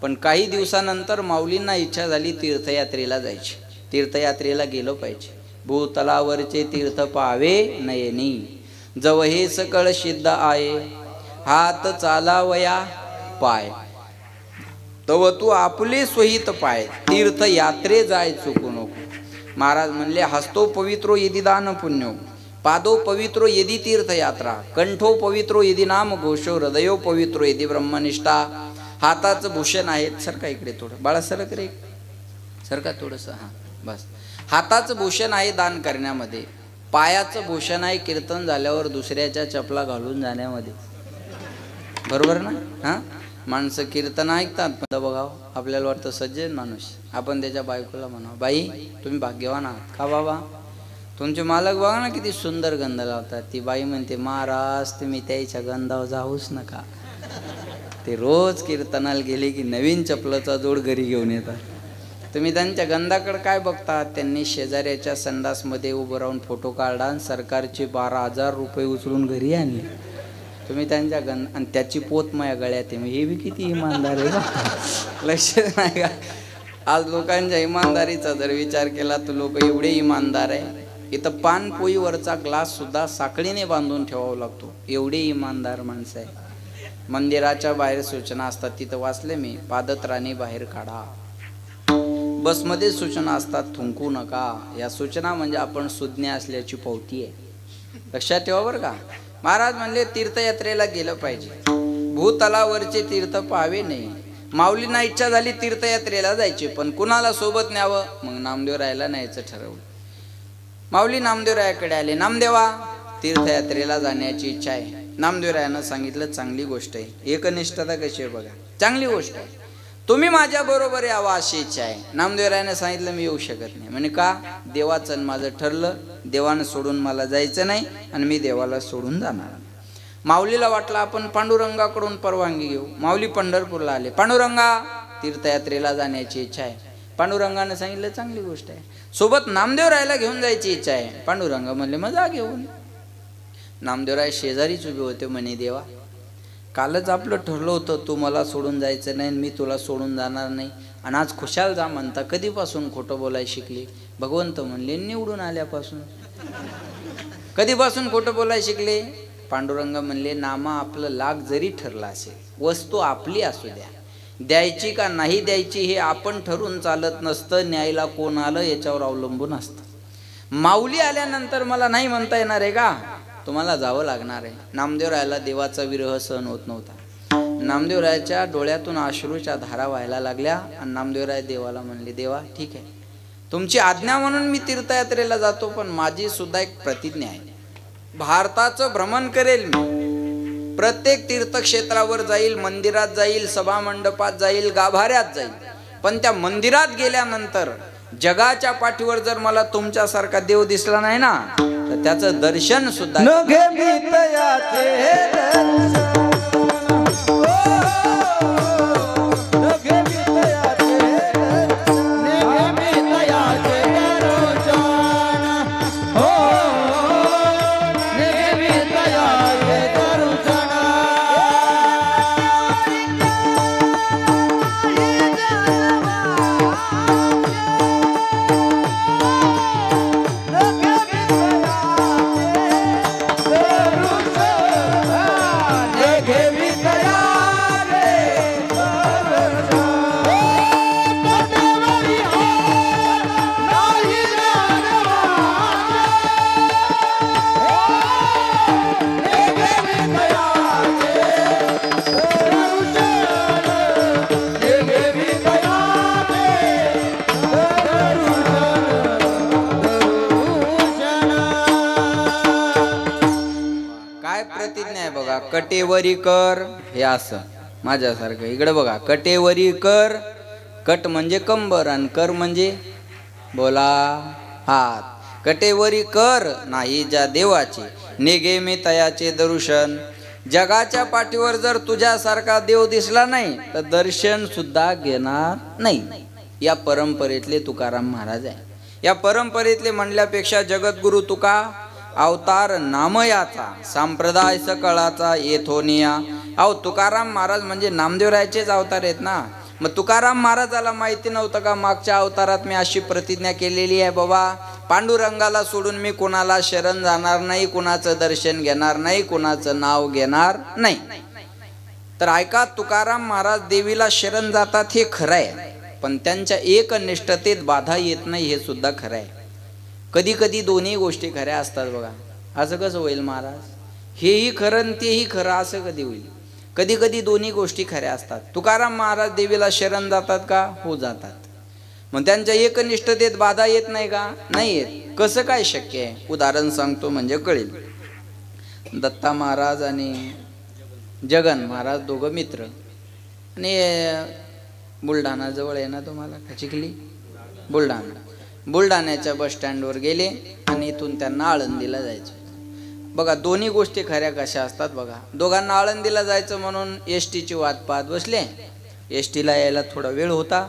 पण काही दिवसानंतर माऊलींना इच्छा झाली तीर्थयात्रेला जायची. तीर्थयात्रेला गेलो पाहिजे. भूतलावरचे तीर्थ पाहावे नयनी, जव हे सकळ सिद्ध आहे, हात चालावया पाय, तव तू आपले सोहित पाय, तीर्थयात्रे जाय चुकू नको. महाराज म्हणले, हस्तो पवित्रो यदि दान पुण्यो, पादो पवित्रो यदि तीर्थयात्रा, कंठो पवित्रो यदि नाम घोषो, हृदयो पवित्रो यदि ब्रह्मनिष्ठा. हाताचं भूषण आहे, सरका इकडे थोडं बाळा, सरक रे, सरका थोडंसं, हां बस. हाताचं भूषण आहे दान करण्यामध्ये, पायाचं भूषण आहे कीर्तन झाल्यावर दुसऱ्याच्या चपला घालून जाण्यामध्ये. बरोबर ना? हां, माणसं कीर्तन ऐकतात पण बघाव आपल्याला वाटतं सज्जन माणूस. आपण त्याच्या बायकोला म्हणावं, बाई तुम्ही भाग्यवान आहात का बाबा, तुमचे मालक बघा ना किती सुंदर गंध लावतात. ती बाई म्हणते महाराज तुम्ही त्याच्या गंधावर जाऊच नका. ते रोज कीर्तनाला गेले की नवीन चपलाचा जोड घरी घेऊन येतात. तुम्ही त्यांच्या गंधाकडे काय बघतात? त्यांनी शेजाऱ्याच्या संडासमध्ये उभं राहून फोटो काढला आणि सरकारचे 12,000 रुपये उचलून घरी आणले. तुम्ही त्यांच्या आणि त्याची पोत माया गळ्यात आहे. हे बी किती इमानदार आहे का? लक्ष नाही का? आज लोकांच्या इमानदारीचा जर विचार केला तर लोक एवढे इमानदार आहे. इथं पानपोईवरचा ग्लास सुद्धा साखळीने बांधून ठेवावा लागतो. एवढे इमानदार माणसं आहे. मंदिराच्या बाहेर सूचना असतात, तिथं वाचले मी, पादत्राणे बाहेर काढा. बसमध्ये सूचना असतात, थुंकू नका. या सूचना म्हणजे आपण सुज्ञ असल्याची पावती आहे. लक्षात ठेवा बरं का. महाराज म्हणले तीर्थयात्रेला गेलं पाहिजे, भूतलावरचे तीर्थ पाहावे नाही. माऊलींना इच्छा झाली तीर्थयात्रेला जायची, पण कुणाला सोबत न्यावं? मग नामदेवरायाला न्यायचं ठरवलं. माऊली नामदेवरायाकडे आले. नामदेवा तीर्थयात्रेला जाण्याची इच्छा आहे. नामदेवरायानं सांगितलं चांगली गोष्ट आहे. एकनिष्ठता कशी आहे बघा, चांगली गोष्ट आहे. तुम्ही माझ्या बरोबर यावं अशी इच्छा आहे. नामदेवरायाने सांगितलं मी येऊ शकत नाही. म्हणे का? देवाचं माझं ठरलं, देवानं सोडून मला जायचं नाही आणि मी देवाला सोडून जाणार. माऊलीला वाटलं आपण पांडुरंगाकडून परवानगी घेऊ. माऊली पंढरपूरला आले. पांडुरंगा तीर्थयात्रेला जाण्याची इच्छा आहे. पांडुरंगाने सांगितलं चांगली गोष्ट आहे. सोबत नामदेवरायाला घेऊन जायची इच्छा आहे. पांडुरंगा म्हणले मग जा घेऊन. नामदेवराय शेजारीच उभे होते. म्हणे देवा कालच आपलं ठरलं होतं तू मला सोडून जायचं नाही, मी तुला सोडून जाणार नाही, आणि आज खुशाल जा म्हणता. कधीपासून खोटं बोलायला शिकले? भगवंत म्हणले निवडून आल्यापासून. कधीपासून खोटं बोलायला शिकले? पांडुरंग म्हणले नामा आपलं लाग जरी ठरला असेल, वस्तू आपली असू द्या, द्यायची का नाही द्यायची हे आपण ठरवून चालत नसतं. न्यायला कोण आलं याच्यावर अवलंबून असतं. माऊली आल्यानंतर मला नाही म्हणता येणार आहे का? तुम्हाला जावं लागणार आहे. नामदेवरायाला देवाचा विरह सहन होत नव्हता. नामदेवरायाच्या डोळ्यातून अश्रूच्या धारा व्हायला लागल्या आणि नामदेवराय देवाला म्हणले देवा ठीक आहे, तुमची आज्ञा म्हणून मी तीर्थयात्रेला जातो, पण माझी सुद्धा एक प्रतिज्ञा आहे. भारताचं भ्रमण करेल मी, प्रत्येक तीर्थक्षेत्रावर जाईल, मंदिरात जाईल, सभा मंडपात जाईल, गाभाऱ्यात जाईल, पण त्या मंदिरात गेल्यानंतर जगाच्या पाठीवर जर मला तुमच्यासारखा देव दिसला नाही ना तर त्याचं दर्शन सुद्धा कटेवरी कर. हे असं माझ्यासारखं इकडे बघा, कटेवरी कर. कट म्हणजे कंबर आणि कर म्हणजे बोला हात. कटेवरी कर नाही ज्या देवाचे, नेगे मी तयाचे दर्शन. जगाच्या पाठीवर जर तुझ्यासारखा देव दिसला नाही तर दर्शन सुद्धा घेणार नाही. या परंपरेतले तुकाराम महाराज आहे. या परंपरेतले म्हणल्यापेक्षा जगद्गुरु तुका अवतार नामयाचा, संप्रदाय सकळाचा येथोनिया. अहो तुकाराम महाराज म्हणजे नामदेवरायाचेच अवतार आहेत ना. मग तुकाराम महाराजाला माहिती नव्हतं का मागच्या अवतारात मी अशी प्रतिज्ञा केलेली आहे बाबा, पांडुरंगाला सोडून मी कुणाला शरण जाणार नाही, कुणाचं दर्शन घेणार नाही, कुणाचं नाव घेणार नाही. तर ऐका, तुकाराम महाराज देवीला शरण जातात हे खरं आहे, पण त्यांच्या एकनिष्ठतेत बाधा येत नाही हे सुद्धा खरं आहे. कधी कधी दोन्ही गोष्टी खऱ्या असतात बघा. असं कसं होईल महाराज? हेही खरं आणि तेही खरं असं कधी होईल? कधी कधी दोन्ही गोष्टी खऱ्या असतात. तुकाराम महाराज देवीला शरण जातात का? हो जातात. मग त्यांच्या एकनिष्ठतेत बाधा येत नाही का? नाही येत. कसं काय शक्य आहे? उदाहरण सांगतो म्हणजे कळेल. दत्ता महाराज आणि जगन महाराज दोघं मित्र, आणि बुलढाणा जवळ आहे ना तुम्हाला, चिखली बुलढाणा. बुलढाण्याच्या बस स्टँडवर गेले आणि इथून त्यांना आळंदीला जायचं. बघा दोन्ही गोष्टी खऱ्या कशा असतात बघा. दोघांना आळंदीला जायचं म्हणून एस टीची वाट पाहत बसले. एस टीला यायला थोडा वेळ होता.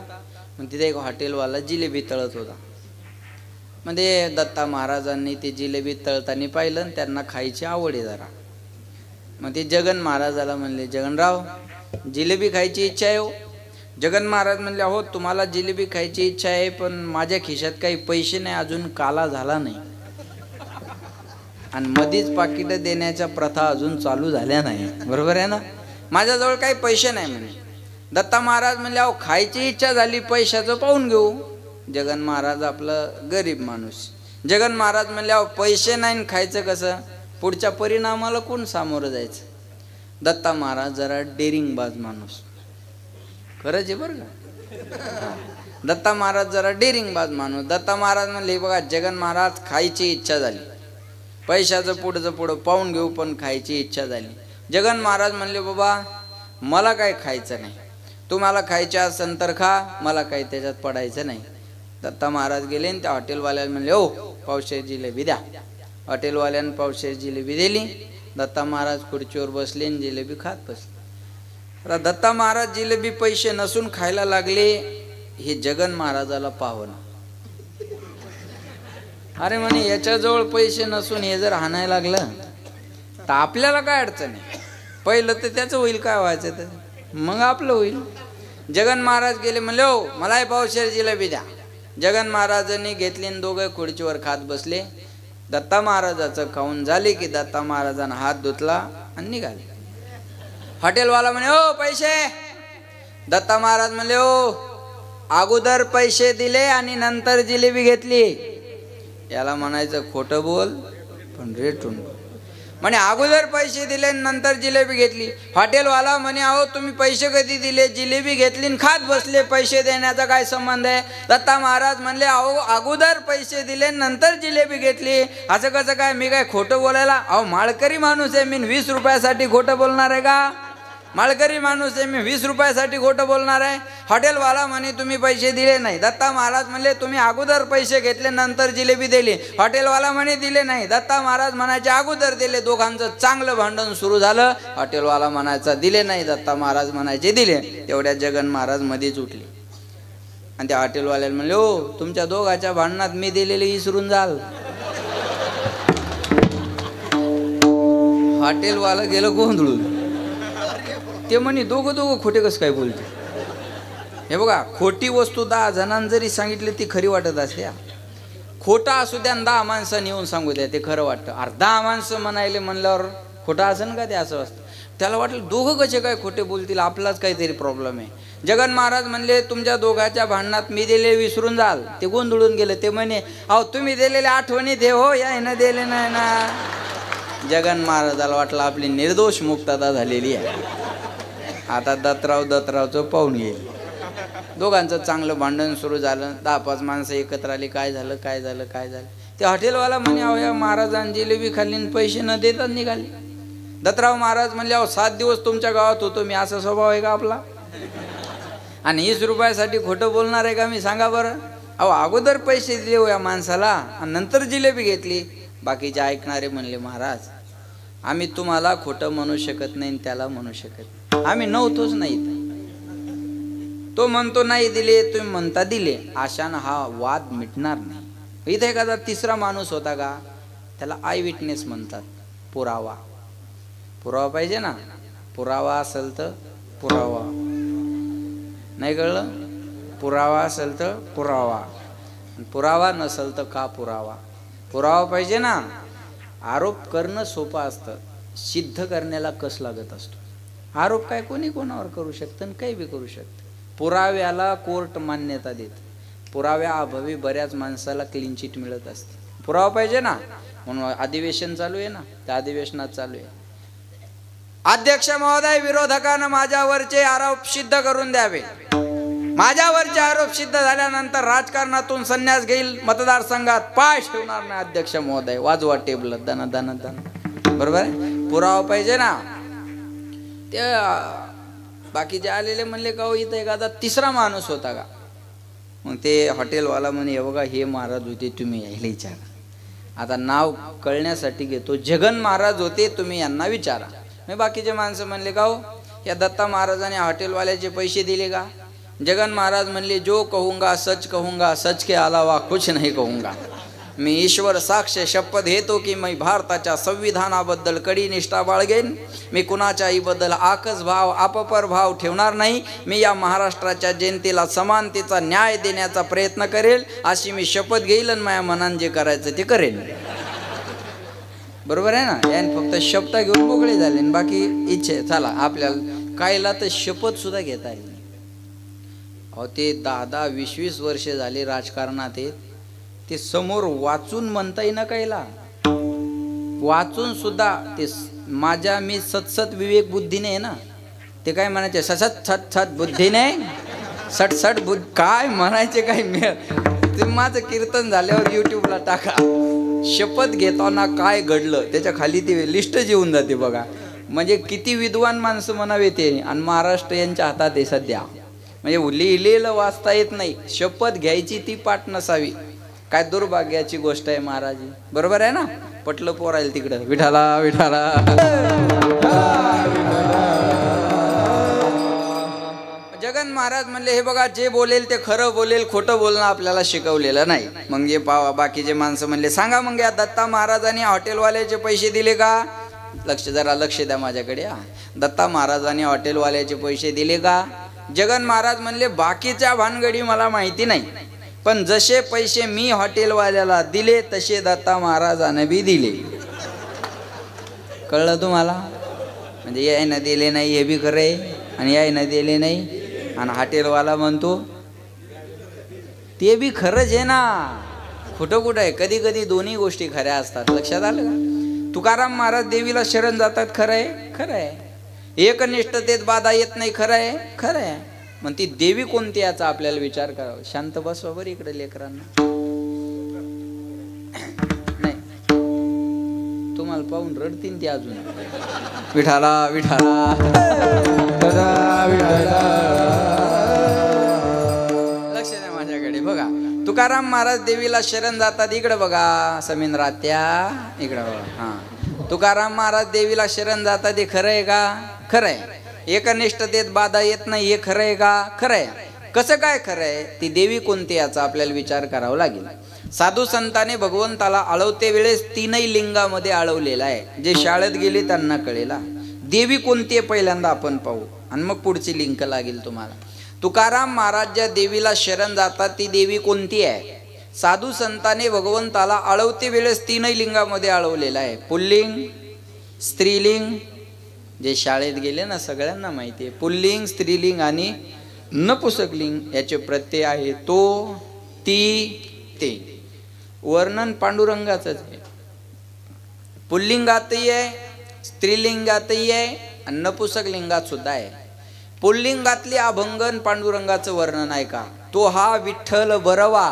मग तिथे एक हॉटेलवाला जिलेबी तळत होता. म्हणजे दत्ता महाराजांनी ते जिलेबी तळताना पाहिलं आणि त्यांना खायची आवड आहे जरा. मग ते जगन महाराजाला म्हणले, जगनराव जिलेबी खायची इच्छा आहे हो. जगन महाराज म्हणले, हो तुम्हाला जिलेबी खायची इच्छा आहे, पण माझ्या खिशात काही पैसे नाही, अजून काला झाला नाही आणि मधीच पाकिट देण्याच्या प्रथा अजून चालू झाल्या नाही, बरोबर आहे ना. माझ्याजवळ काही पैसे नाही म्हणे. दत्ता महाराज म्हणले, अहो खायची इच्छा झाली, पैशाचं पाहून घेऊ. जगन महाराज आपलं गरीब माणूस. जगन महाराज म्हणले, अहो पैसे नाही खायचं कसं, पुढच्या परिणामाला कोण सामोरं जायचं. दत्ता महाराज जरा डेरिंगबाज माणूस, खरंच आहे बरं का. दत्ता महाराज जरा डेरिंगबाज माणूस. दत्ता महाराज म्हणले, बघा जगन महाराज खायची इच्छा झाली, पैशाचं पुढं पाहून घेऊ, पण खायची इच्छा झाली. जगन महाराज म्हणले, बाबा मला काय खायचं नाही, तुम्हाला खायचं असेल तर खा, मला काही त्याच्यात पडायचं नाही. दत्ता महाराज गेले आणि त्या हॉटेलवाल्याला म्हणले, ओ पावशेर जिलेबी द्या. हॉटेलवाल्यानं पावशेर जिलेबी दिली. दत्ता महाराज खुर्चीवर बसले आणि जिलेबी खात बसले. आता दत्ता महाराज जिलेबी पैसे नसून खायला लागले. हे जगन महाराजाला पाहणं, अरे म्हणे याच्याजवळ पैसे नसून हे जर हाणायला लागलं तर आपल्याला काय अडचण आहे. पहिलं तर त्याचं होईल, काय व्हायचं तर मग आपलं होईल. जगन महाराज गेले, म्हणले हो मलाही पावशेर जिलेबी द्या. जगन महाराजांनी घेतली आणि दोघे खुर्चीवर खात बसले. दत्ता महाराजाचं खाऊन झाले की दत्ता महाराजांना हात धुतला आणि निघाले. हॉटेलवाला म्हणे, ओ पैसे. दत्ता महाराज म्हणले, ओ अगोदर पैसे दिले आणि नंतर जिलेबी घेतली. याला म्हणायचं खोटं बोल पण रेटून बोल. म्हणे अगोदर पैसे दिले नंतर जिलेबी घेतली. हॉटेलवाला म्हणे, अहो तुम्ही पैसे कधी दिले, जिलेबी घेतली आणि खात बसले, पैसे देण्याचा काय संबंध आहे. दत्ता महाराज म्हणले, अहो अगोदर पैसे दिले नंतर जिलेबी घेतली, असं कसं काय, मी काय खोटं बोलायला. अहो माळकरी माणूस आहे मी, 20 रुपयासाठी खोटं बोलणार आहे का. माळकरी माणूस आहे मी, 20 रुपयासाठी खोटं बोलणार आहे. हॉटेलवाला म्हणे तुम्ही पैसे दिले नाही. दत्ता महाराज म्हणले, तुम्ही अगोदर पैसे घेतले नंतर जिलेबी दिली. हॉटेलवाला म्हणे दिले नाही. दत्ता महाराज म्हणायचे अगोदर दिले. दोघांचं चांगलं भांडण सुरू झालं. हॉटेलवाला म्हणायचा दिले नाही, दत्ता महाराज म्हणायचे दिले. तेवढ्या जगन महाराज मध्येच उठले आणि त्या हॉटेलवाल्याला म्हणले, ओ तुमच्या दोघांच्या भांडणात मी दिलेले विसरून जाल. हॉटेलवाला गेलं गोंधळून. ते म्हणे दोघं खोटे कसं काय बोलते. हे बघा खोटी वस्तू 10 जणांना जरी सांगितली ती खरी वाटत असते. खोटा असू द्या 10 माणसांनी येऊन सांगू द्या ते खरं वाटतं. 10 माणसं म्हणायले म्हणल्यावर खोटा असेल का ते, असं असतं. त्याला वाटलं दोघं कसे काय खोटे बोलतील, आपलाच काहीतरी प्रॉब्लेम आहे. जगन महाराज म्हणले, तुमच्या दोघांच्या भांडणात मी दिले विसरून जाल. ते गोंधळून गेले. ते म्हणे, अहो तुम्ही दिलेले आठवणी दे हो, या ना दिले नाही ना. जगन महाराजाला वाटलं आपली निर्दोष मुक्तता झालेली आहे, आता दत्तरावचं पाहून येईल. दोघांचं चांगलं भांडण सुरू झालं. 10-5 माणसं एकत्र आली. काय झालं. ते हॉटेलवाला म्हणे, अहो या महाराजांनी जिलेबी खाल्ली आणि पैसे न देतात निघाले. दत्तराव महाराज म्हणले, अहो 7 दिवस तुमच्या गावात होतो मी, असा स्वभाव आहे का आपला, आणि 20 रुपयासाठी खोटं बोलणार आहे का मी, सांगा बरं. अहो अगोदर पैसे दिले हो या माणसाला आणि नंतर जिलेबी घेतली. बाकीचे ऐकणारे म्हणले, महाराज आम्ही तुम्हाला खोटं म्हणू शकत नाही, त्याला म्हणू शकत नाही, आम्ही नव्हतोच नाही. तो म्हणतो नाही दिले, तुम्ही म्हणता दिले, अशानं हा वाद मिटणार नाही. इथे एखादा तिसरा माणूस होता का, त्याला आय विटनेस म्हणतात. पुरावा पाहिजे ना. पुरावा असेल तर पुरावा, नाही कळलं. पुरावा असेल तर पुरावा नसेल तर का पुरावा पाहिजे ना. आरोप करणं सोपं असतं, सिद्ध करण्याला कस लागत असतो. आरोप काय कोणी कोणावर करू शकतं आणि काही बी करू शकतं. पुराव्याला कोर्ट मान्यता देते. पुराव्या अभावी बऱ्याच माणसाला क्लीन चिट मिळत असते. पुरावा पाहिजे ना. म्हणून अधिवेशन चालू आहे ना, त्या अधिवेशनात चालू आहे, अध्यक्ष महोदय विरोधकांना माझ्यावरचे आरोप सिद्ध करून द्यावे. माझ्यावरचे आरोप सिद्ध झाल्यानंतर राजकारणातून संन्यास घेईल, मतदारसंघात पाय ठेवणार नाही अध्यक्ष महोदय. वाजवा टेबल दन दन दन. बरोबर आहे. पुरावा पाहिजे ना. ते बाकीचे आलेले म्हणले का, इथं एखादा तिसरा माणूस होता का. मग ते हॉटेलवाला म्हणे, हे बघा हे महाराज होते, तुम्ही यायला विचारा. आता नाव कळण्यासाठी घेतो, जगन महाराज होते, तुम्ही यांना विचारा. मग बाकीचे माणसं म्हणले, का हो या दत्ता महाराजांनी हॉटेलवाल्याचे पैसे दिले का? जगन महाराज म्हणले, जो कहूंगा सच कहूंगा, सच के अलावा कुछ नहीं कहूंगा. मी ईश्वर साक्ष शपथ घेतो की मी भारताच्या संविधानाबद्दल कडी निष्ठा बाळगेन. मी कुणाच्याहीबद्दल आकस भाव अपपर भाव ठेवणार नाही. मी या महाराष्ट्राच्या जनतेला समानतेचा न्याय देण्याचा प्रयत्न करेल, अशी मी शपथ घेईल आणि माझ्या मनाने जे करायचं ते करेन. बरोबर आहे ना? याने फक्त शपथ घेऊन मोकळे झाले, बाकी इच्छे चला आपल्याला कायला तर शपथ सुद्धा घेता येईल. अहो ते 10-10, 20-20 वर्ष झाले राजकारणात आहेत, ते समोर वाचून म्हणता येईना कायला, वाचून सुद्धा ते माझ्या मी सतसत विवेक बुद्धीने आहे ना, ते काय म्हणायचे ससत सत सत बुद्धीने सटसट बुद्ध काय म्हणायचे काय मिळ. ते माझं कीर्तन झाल्यावर यूट्यूबला टाका, शपथ घेताना काय घडलं त्याच्या खाली ती लिस्ट येऊन जाते बघा. म्हणजे किती विद्वान माणसं म्हणावे ते, आणि महाराष्ट्र यांच्या हातात आहे सध्या. म्हणजे लिहिलेलं वाचता येत नाही, शपथ घ्यायची ती पाठ नसावी. काय दुर्भाग्याची गोष्ट आहे महाराज. बरोबर आहे ना? पटलं पोरायला तिकडं विठाला विठाला. जगन महाराज म्हणले, हे बघा जे बोलेल ते खरं बोलेल, खोटं बोलणं आपल्याला शिकवलेलं नाही. मग हे बाकीचे माणसं म्हणले, सांगा मग या दत्ता महाराजांनी हॉटेलवाल्याचे पैसे दिले का? लक्ष द्या माझ्याकडे. दत्ता महाराजांनी हॉटेलवाल्याचे पैसे दिले का? जगन महाराज म्हणले, बाकीच्या भानगडी मला माहिती नाही, पण जसे पैसे मी हॉटेलवाल्याला दिले तसे दत्ता महाराजांना बी दिले. कळलं तुम्हाला? म्हणजे यायनं दिले नाही हे बी खरे, आणि यायनं दिले नाही, आणि हॉटेलवाला म्हणतो ते बी खरंच आहे ना. खोटं कुठं आहे? कधी कधी दोन्ही गोष्टी खऱ्या असतात. लक्षात आलं का? तुकाराम महाराज देवीला शरण जातात, खरं आहे? खरं आहे. एकनिष्ठतेत बाधा येत नाही, खरं आहे? खरं आहे. मग ती देवी कोणती याचा आपल्याला विचार करावा. शांत बसवा बरं इकडे लेकरांना. नाही तुम्हाला पाहून रडतीन ती अजून. विठाला विठाला लक्ष द्या माझ्याकडे. बघा तुकाराम महाराज देवीला शरण जातात. इकडे बघा समिंद्रात्या, इकडे बघा. हा, तुकाराम महाराज देवीला शरण जातात, हे खरं आहे का? खरं आहे. एकनिष्ठतेत बाधा येत नाही, हे खरं आहे का? खरं आहे. कसं काय खरं आहे? ती देवी कोणती याचा आपल्याला विचार करावा लागेल. साधू संतांनी भगवंताला आळवते वेळेस तीनही लिंगामध्ये आळवलेला आहे. जे शाळेत गेले त्यांना कळेला. देवी कोणती आहे पहिल्यांदा आपण पाहू, आणि मग पुढची लिंक लागेल तुम्हाला. तुकाराम महाराज ज्या देवीला शरण जातात ती देवी कोणती आहे? साधू संतांनी भगवंताला आळवते वेळेस तीनही लिंगामध्ये आळवलेला आहे. पुल्लिंग, स्त्रीलिंग. जे शाळेत गेले ना सगळ्यांना माहिती आहे, पुल्लिंग, स्त्रीलिंग आणि नपुसकलिंग याचे प्रत्यय आहे तो, ती, ते. वर्णन पांडुरंगाचंच आहे. पुल्लिंगातही आहे, स्त्रीलिंगातही आहे, आणि नपुसकलिंगात सुद्धा आहे. पुल्लिंगातली अभंगन पांडुरंगाचं वर्णन आहे का? तो हा विठ्ठल बरवा,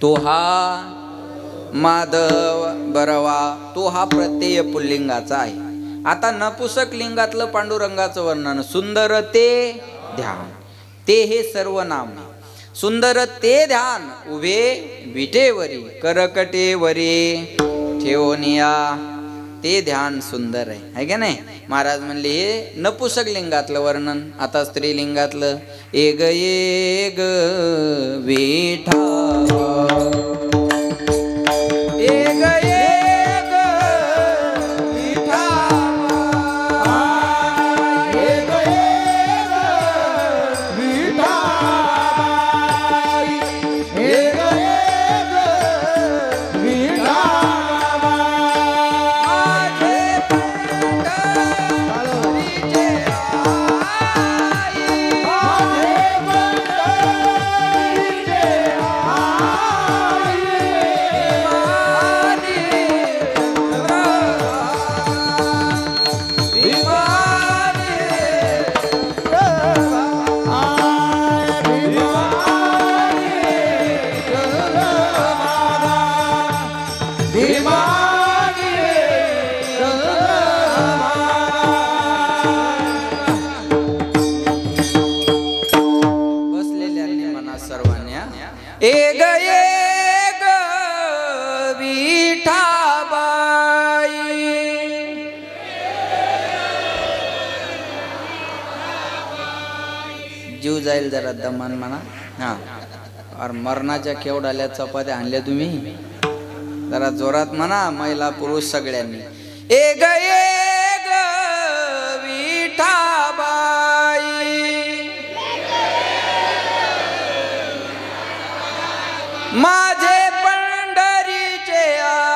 तो हा माधव बरवा, तो हा प्रत्यय पुल्लिंगाचा आहे. आता नपुसक लिंगातलं पांडुरंगाचं वर्णन, सुंदर ते ध्यान. ते हे सर्वनाम. सुंदर ते ध्यान उभे विटेवरी, करकटेवरी ठेवनिया. ते ध्यान सुंदर आहे का नाही? महाराज म्हणले हे नपुसक लिंगातलं वर्णन. आता स्त्रीलिंगातलं, एग एग विठा, एग एग विठा, एग एग विठा, एग एग विठा. बसलेल्यांनी म्हणा सर्वांनी, ए ग विठाबाई, जीव जाईल जरा दमान म्हणा. हा, अरे मरणाच्या केवढाल्या चपात्या आणल्या तुम्ही, जरा जोरात म्हणा महिला पुरुष सगळ्यांनी. ए ग विठाबाई, माझे पंढरीचे आई,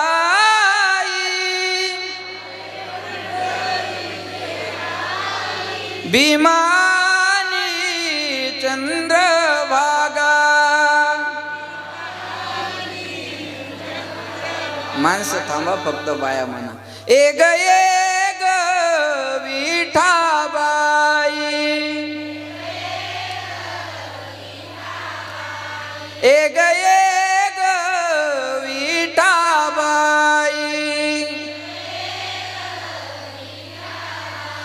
भीमानी चंद्रभागा. माणसं थांबा, फक्त बाया म्हणा. ए ग विठाबाई, ए ग विठाबाई,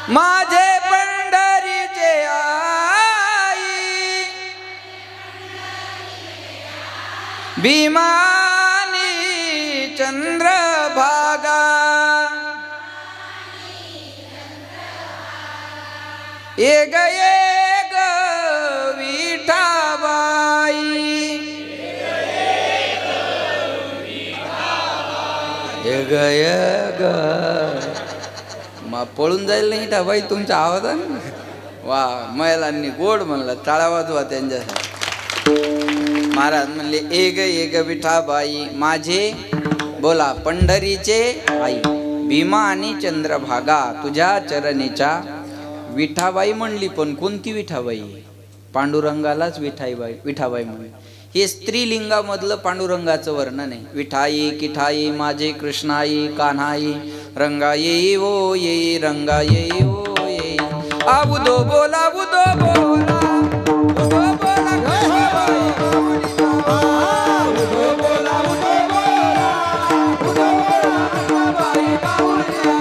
माझे पंढरीचे आई, भीमानी चंद्रभागा. ए ग विठाबाई, ए ग मग पळून जाईल नाही ठाबाई तुमच्या आवाजाने. वा, महिलांनी गोड म्हणलं, टाळा वाजवा त्यांच्यासाठी. महाराज म्हणले ए ग विठाबाई, माझे बोला पंढरीचे आई, भीमा आणि चंद्रभागा, तुझ्या चरणीच्या विठाबाई म्हणली. पण कोणती विठाबाई? पांडुरंगालाच विठाबाई म्हणली. हे स्त्रीलिंगामधलं पांडुरंगाचं वर्णन आहे. विठाई किठाई माझे कृष्णाई, कान्हाई रंगा येई ओ येई, रंगा येई ओ येई. आबुदो बोला बुदो बोला, बुदो बोला कृष्णाबाई, बुदो बोला बुदो बोला, बुदो बोला कृष्णाबाई बाहुल्या.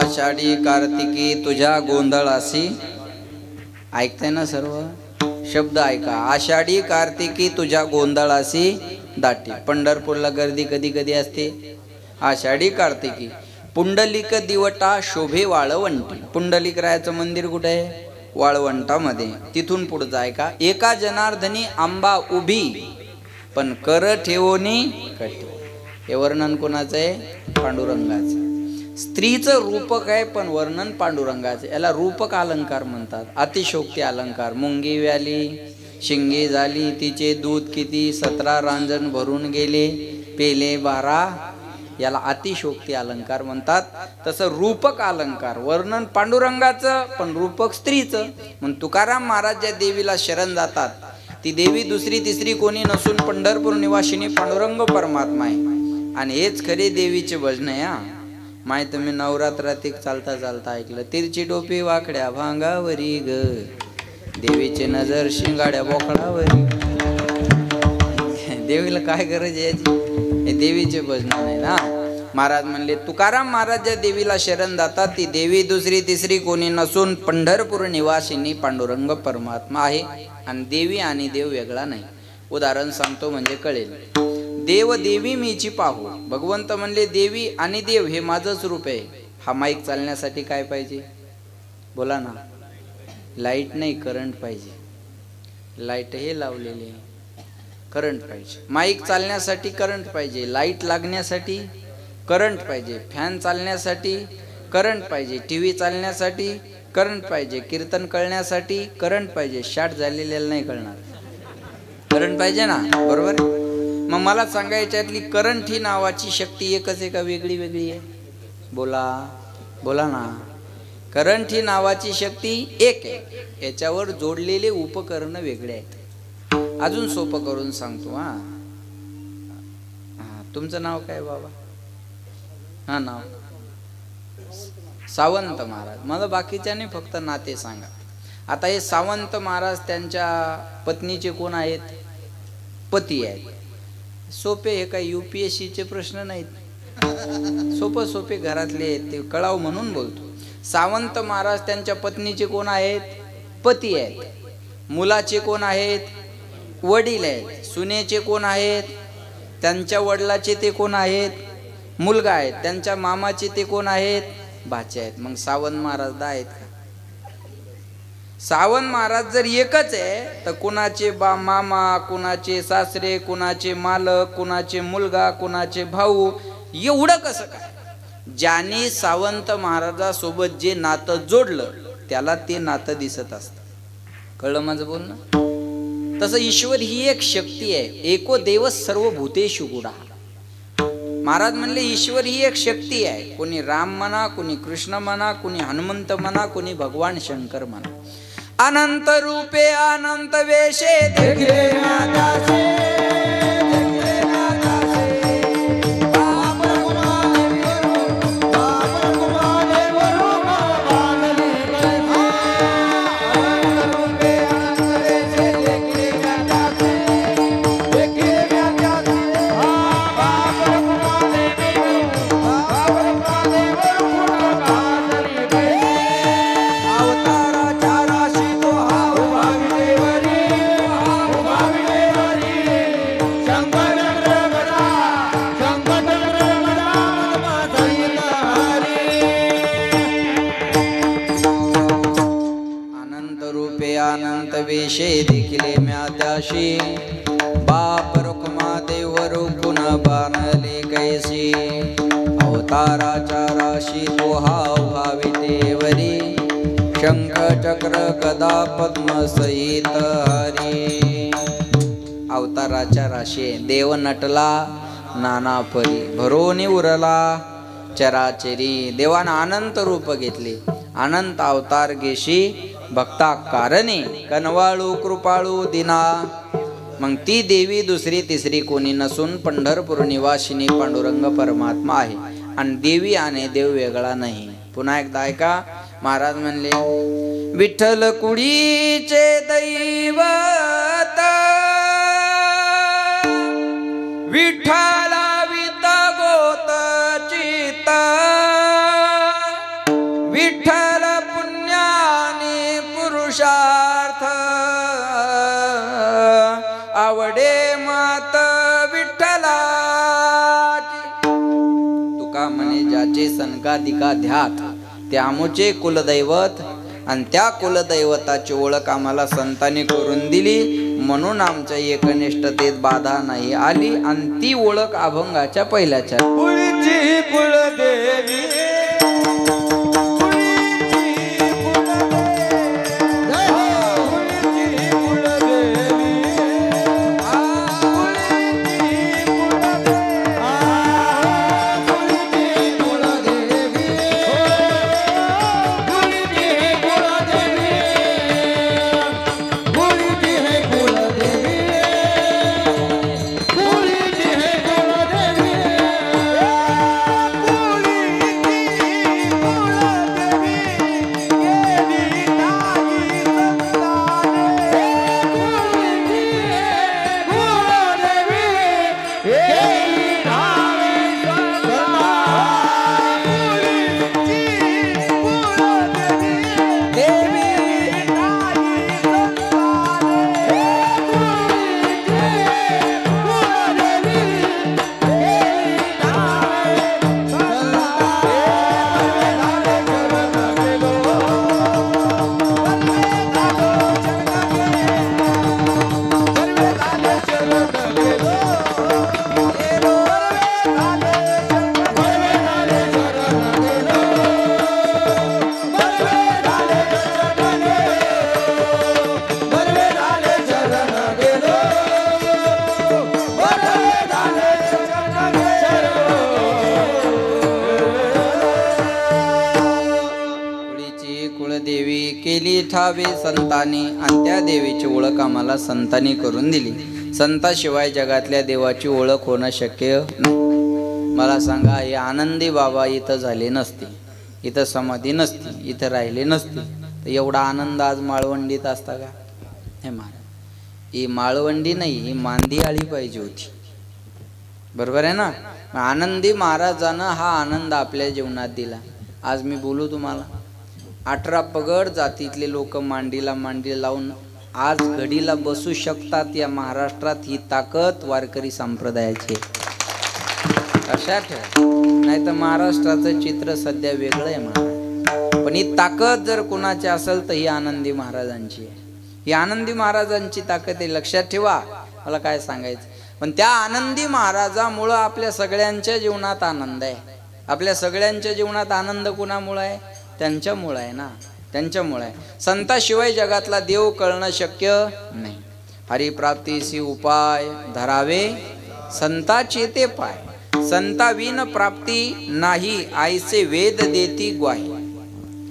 आषाढी कार्तिकी तुझ्या गोंधळासी. ऐकताय ना सर्व शब्द ऐका. आषाढी कार्तिकी तुझ्या गोंधळासी दाटी. पंढरपूरला गर्दी कधी कधी असते. आषाढी कार्तिकी पुंडलिक दिवटा शोभे वाळवंटी. पुंडलिक रायाचं मंदिर कुठे आहे? वाळवंटामध्ये. तिथून पुढचं ऐका. एका जनार्दनी आंबा उभी पण कर ठेवोनी कटी. हे वर्णन कोणाचं आहे? पांडुरंगाचं. स्त्रीचं रूपक आहे पण वर्णन पांडुरंगाचे. याला रूपक अलंकार म्हणतात. अतिशोक्ती अलंकार. मुंगी व्याली शिंगे झाली तिचे दूध किती, 17 रांजण भरून गेले पेले 12. याला अतिशोक्ती अलंकार म्हणतात. तसं रूपक अलंकार वर्णन पांडुरंगाचं पण रूपक स्त्रीचं. म्हणून तुकाराम महाराज ज्या देवीला शरण जातात ती देवी दुसरी तिसरी कोणी नसून पंढरपूर निवासिनी पांडुरंग परमात्मा आहे. आणि हेच खरे देवीचे भजन आहे. हा माय तुम्ही नवरात्रात एक चालता चालता ऐकलं. तिरची टोपी वाकड्या भांगावरी ग, देवीचे नजर शिंगाड्या बोकडावरी. देवीला काय गरज आहे याची? हे देवीचे भजन नाही ना. महाराज म्हणले तुकाराम महाराज ज्या देवीला शरण जातात ती देवी दुसरी तिसरी कोणी नसून पंढरपूर निवासिनी पांडुरंग परमात्मा आहे आणि देवी आणि देव वेगळा नाही. उदाहरण सांगतो म्हणजे कळेल. देव देवी मीची पाहू. भगवंत म्हणले देवी आणि देव हे माझंच रूप आहे. हा माईक चालण्यासाठी काय पाहिजे बोला ना? लाईट नाही, करंट पाहिजे. लाईट हे लावलेले, करंट पाहिजे. माईक चालण्यासाठी करंट पाहिजे, लाईट लागण्यासाठी करंट पाहिजे, फॅन चालण्यासाठी करंट पाहिजे, टीव्ही चालण्यासाठी करंट पाहिजे, कीर्तन कळण्यासाठी करंट पाहिजे. शार्ट झालेल्याला नाही कळणार, करंट पाहिजे ना, बरोबर? मग मला सांगायच्यातली करंट ही नावाची शक्ती एकच आहे का वेगळी वेगळी आहे? बोला बोला ना. करंट ही नावाची शक्ती एक आहे, याच्यावर जोडलेले उपकरण वेगळे आहेत. अजून सोपं करून सांगतो. हा तुमचं नाव काय बाबा? हा नाव सावंत महाराज. मला बाकीच्याने फक्त नाते सांगा. आता हे सावंत महाराज त्यांच्या पत्नीचे कोण आहेत? पती आहेत. सोपे हे काय UPSCचे प्रश्न नाहीत, सोपे घरातले आहेत, ते कळाव म्हणून बोलतो. सावंत महाराज त्यांच्या पत्नीचे कोण आहेत? पती आहेत. मुलाचे कोण आहेत? वडील आहेत. सुनेचे कोण आहेत? त्यांच्या वडिलाचे ते कोण आहेत? मुलगा आहेत. त्यांच्या मामाचे ते कोण आहेत? भाचे आहेत. मग सावंत महाराज दा आहेत का? सावंत महाराज जर एकच आहे तर कुणाचे मामा, कुणाचे सासरे, कुणाचे मालक, कुणाचे मुलगा, कुणाचे भाऊ, एवढं कसं काय? ज्याने सावंत महाराजासोबत जे नातं जोडलं त्याला ते नातं दिसत असतं. कळलं माझं बोलणं? तसं ईश्वर ही एक शक्ती आहे. एको देव सर्व भूतेषु गुडा. महाराज म्हणले ईश्वर ही एक शक्ती आहे. कोणी राम म्हणा, कोणी कृष्ण म्हणा, कोणी हनुमंत म्हणा, कोणी भगवान शंकर म्हणा. अनंत रूपे अनंत वेशे देखले नादासे. वेशे देखिले म्यात्याशी बाप रुक्मा देव रुकुन बाणले कैसी. अवताराच्या राशी तो हाव भावितेवरी शंख चक्र गदा पद्म सहित हरी. अवताराच्या राशी देव नटला नाना परी भरोनी उरला चराचरी. देवानं अनंत रूप घेतले, अनंत अवतार घेशी भक्ता कारणे कनवाळू कृपाळू दिना. मग ती देवी दुसरी तिसरी कोणी नसून पंढरपूर निवासिनी पांडुरंग परमात्मा आहे आणि देवी आणि देव वेगळा नाही. पुन्हा एकदा ऐका. महाराज म्हणले विठ्ठल कुडीचे दैवत विठ्ठला विता गोत चित. विठ्ठल पुण्याने पुरुषार्थ आवडे मात विठ्ठलाची. तुका म्हणे ज्याचे सनकाधिका ध्यात त्यामुचे कुलदैवत आणि त्या कुलदैवताची ओळख आम्हाला संतांनी करून दिली म्हणून आमच्या एकनिष्ठतेत बाधा नाही आली आणि ती ओळख अभंगाच्या पहिल्याच्या कुळची कुलदेवी. ठावे संतांनी, आणि त्या देवीची ओळख आम्हाला संतांनी करून दिली. संताशिवाय जगातल्या देवाची ओळख होणं शक्य नाही. मला सांगा, हे आनंदी बाबा इथं झाले नसते, इथं समाधी नसती, इथं राहिले नसते, तर एवढा आनंद आज माळवंडीत असता का? हे महाराज, ही माळवंडी नाही, ही मांदी आली पाहिजे होती. बरोबर आहे ना? आनंदी महाराजानं हा आनंद आपल्या जीवनात दिला. आज मी बोलू तुम्हाला, 18 पगड जातीतले लोक मांडीला मांडी लावून आज घडीला बसू शकतात. या महाराष्ट्रात ही ताकद वारकरी संप्रदायाची. लक्षात ठेवा, नाही तर महाराष्ट्राचं चित्र सध्या वेगळं आहे महाराज. पण ही ताकद जर कोणाची असेल तर ही आनंदी महाराजांची आहे. ही आनंदी महाराजांची ताकद आहे, लक्षात ठेवा. मला काय सांगायचं, पण त्या आनंदी महाराजामुळं आपल्या सगळ्यांच्या जीवनात आनंद आहे. आपल्या सगळ्यांच्या जीवनात आनंद कोणामुळे आहे? त्यांच्यामुळे आहे ना, त्यांच्यामुळे आहे. संताशिवाय जगातला देव कळणं शक्य नाही. हरिप्राप्तीसी उपाय धरावे संताचे ते पाय, संताविन प्राप्ती नाही आईचे वेद देती ग्वाही.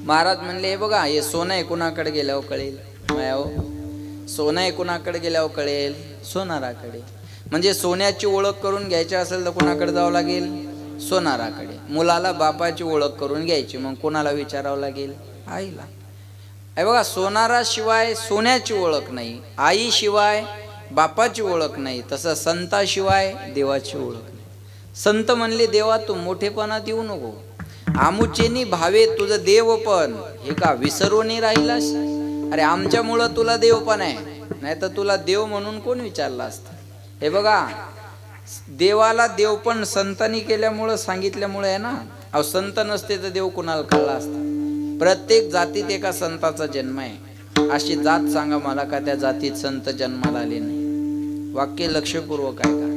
महाराज म्हणले, हे बघा, हे सोनं आहे कुणाकडे गेल्यावर कळेल? सोनं आहे कुणाकडे गेल्यावर कळेल? सोनाराकडे. म्हणजे सोन्याची ओळख करून घ्यायची असेल तर कुणाकडे जावं लागेल? सोनाराकडे. मुलाला बापाची ओळख करून घ्यायची, मग कोणाला विचारावं लागेल? आईला. हे बघा, सोनाराशिवाय सोन्याची ओळख नाही, आईशिवाय बापाची ओळख नाही, तसं संताशिवाय देवाची ओळख नाही. संत म्हणले, देवा तू मोठेपणात येऊ नको, आमुचेनी भावे तुझं देव पण, हे का विसरून राहिलास? अरे आमच्यामुळं तुला देव पण आहे, नाही तर तुला देव म्हणून कोण विचारलं असतं? हे बघा, देवाला देव पण संतांनी केल्यामुळं, सांगितल्यामुळे आहे ना. अहो संत नसते तर देव कुणाला कळला असता? प्रत्येक जातीत एका संताचा जन्म आहे. अशी जात सांगा मला का त्या जातीत संत जन्माला आले नाही? वाक्य लक्षपूर्वक आहे का?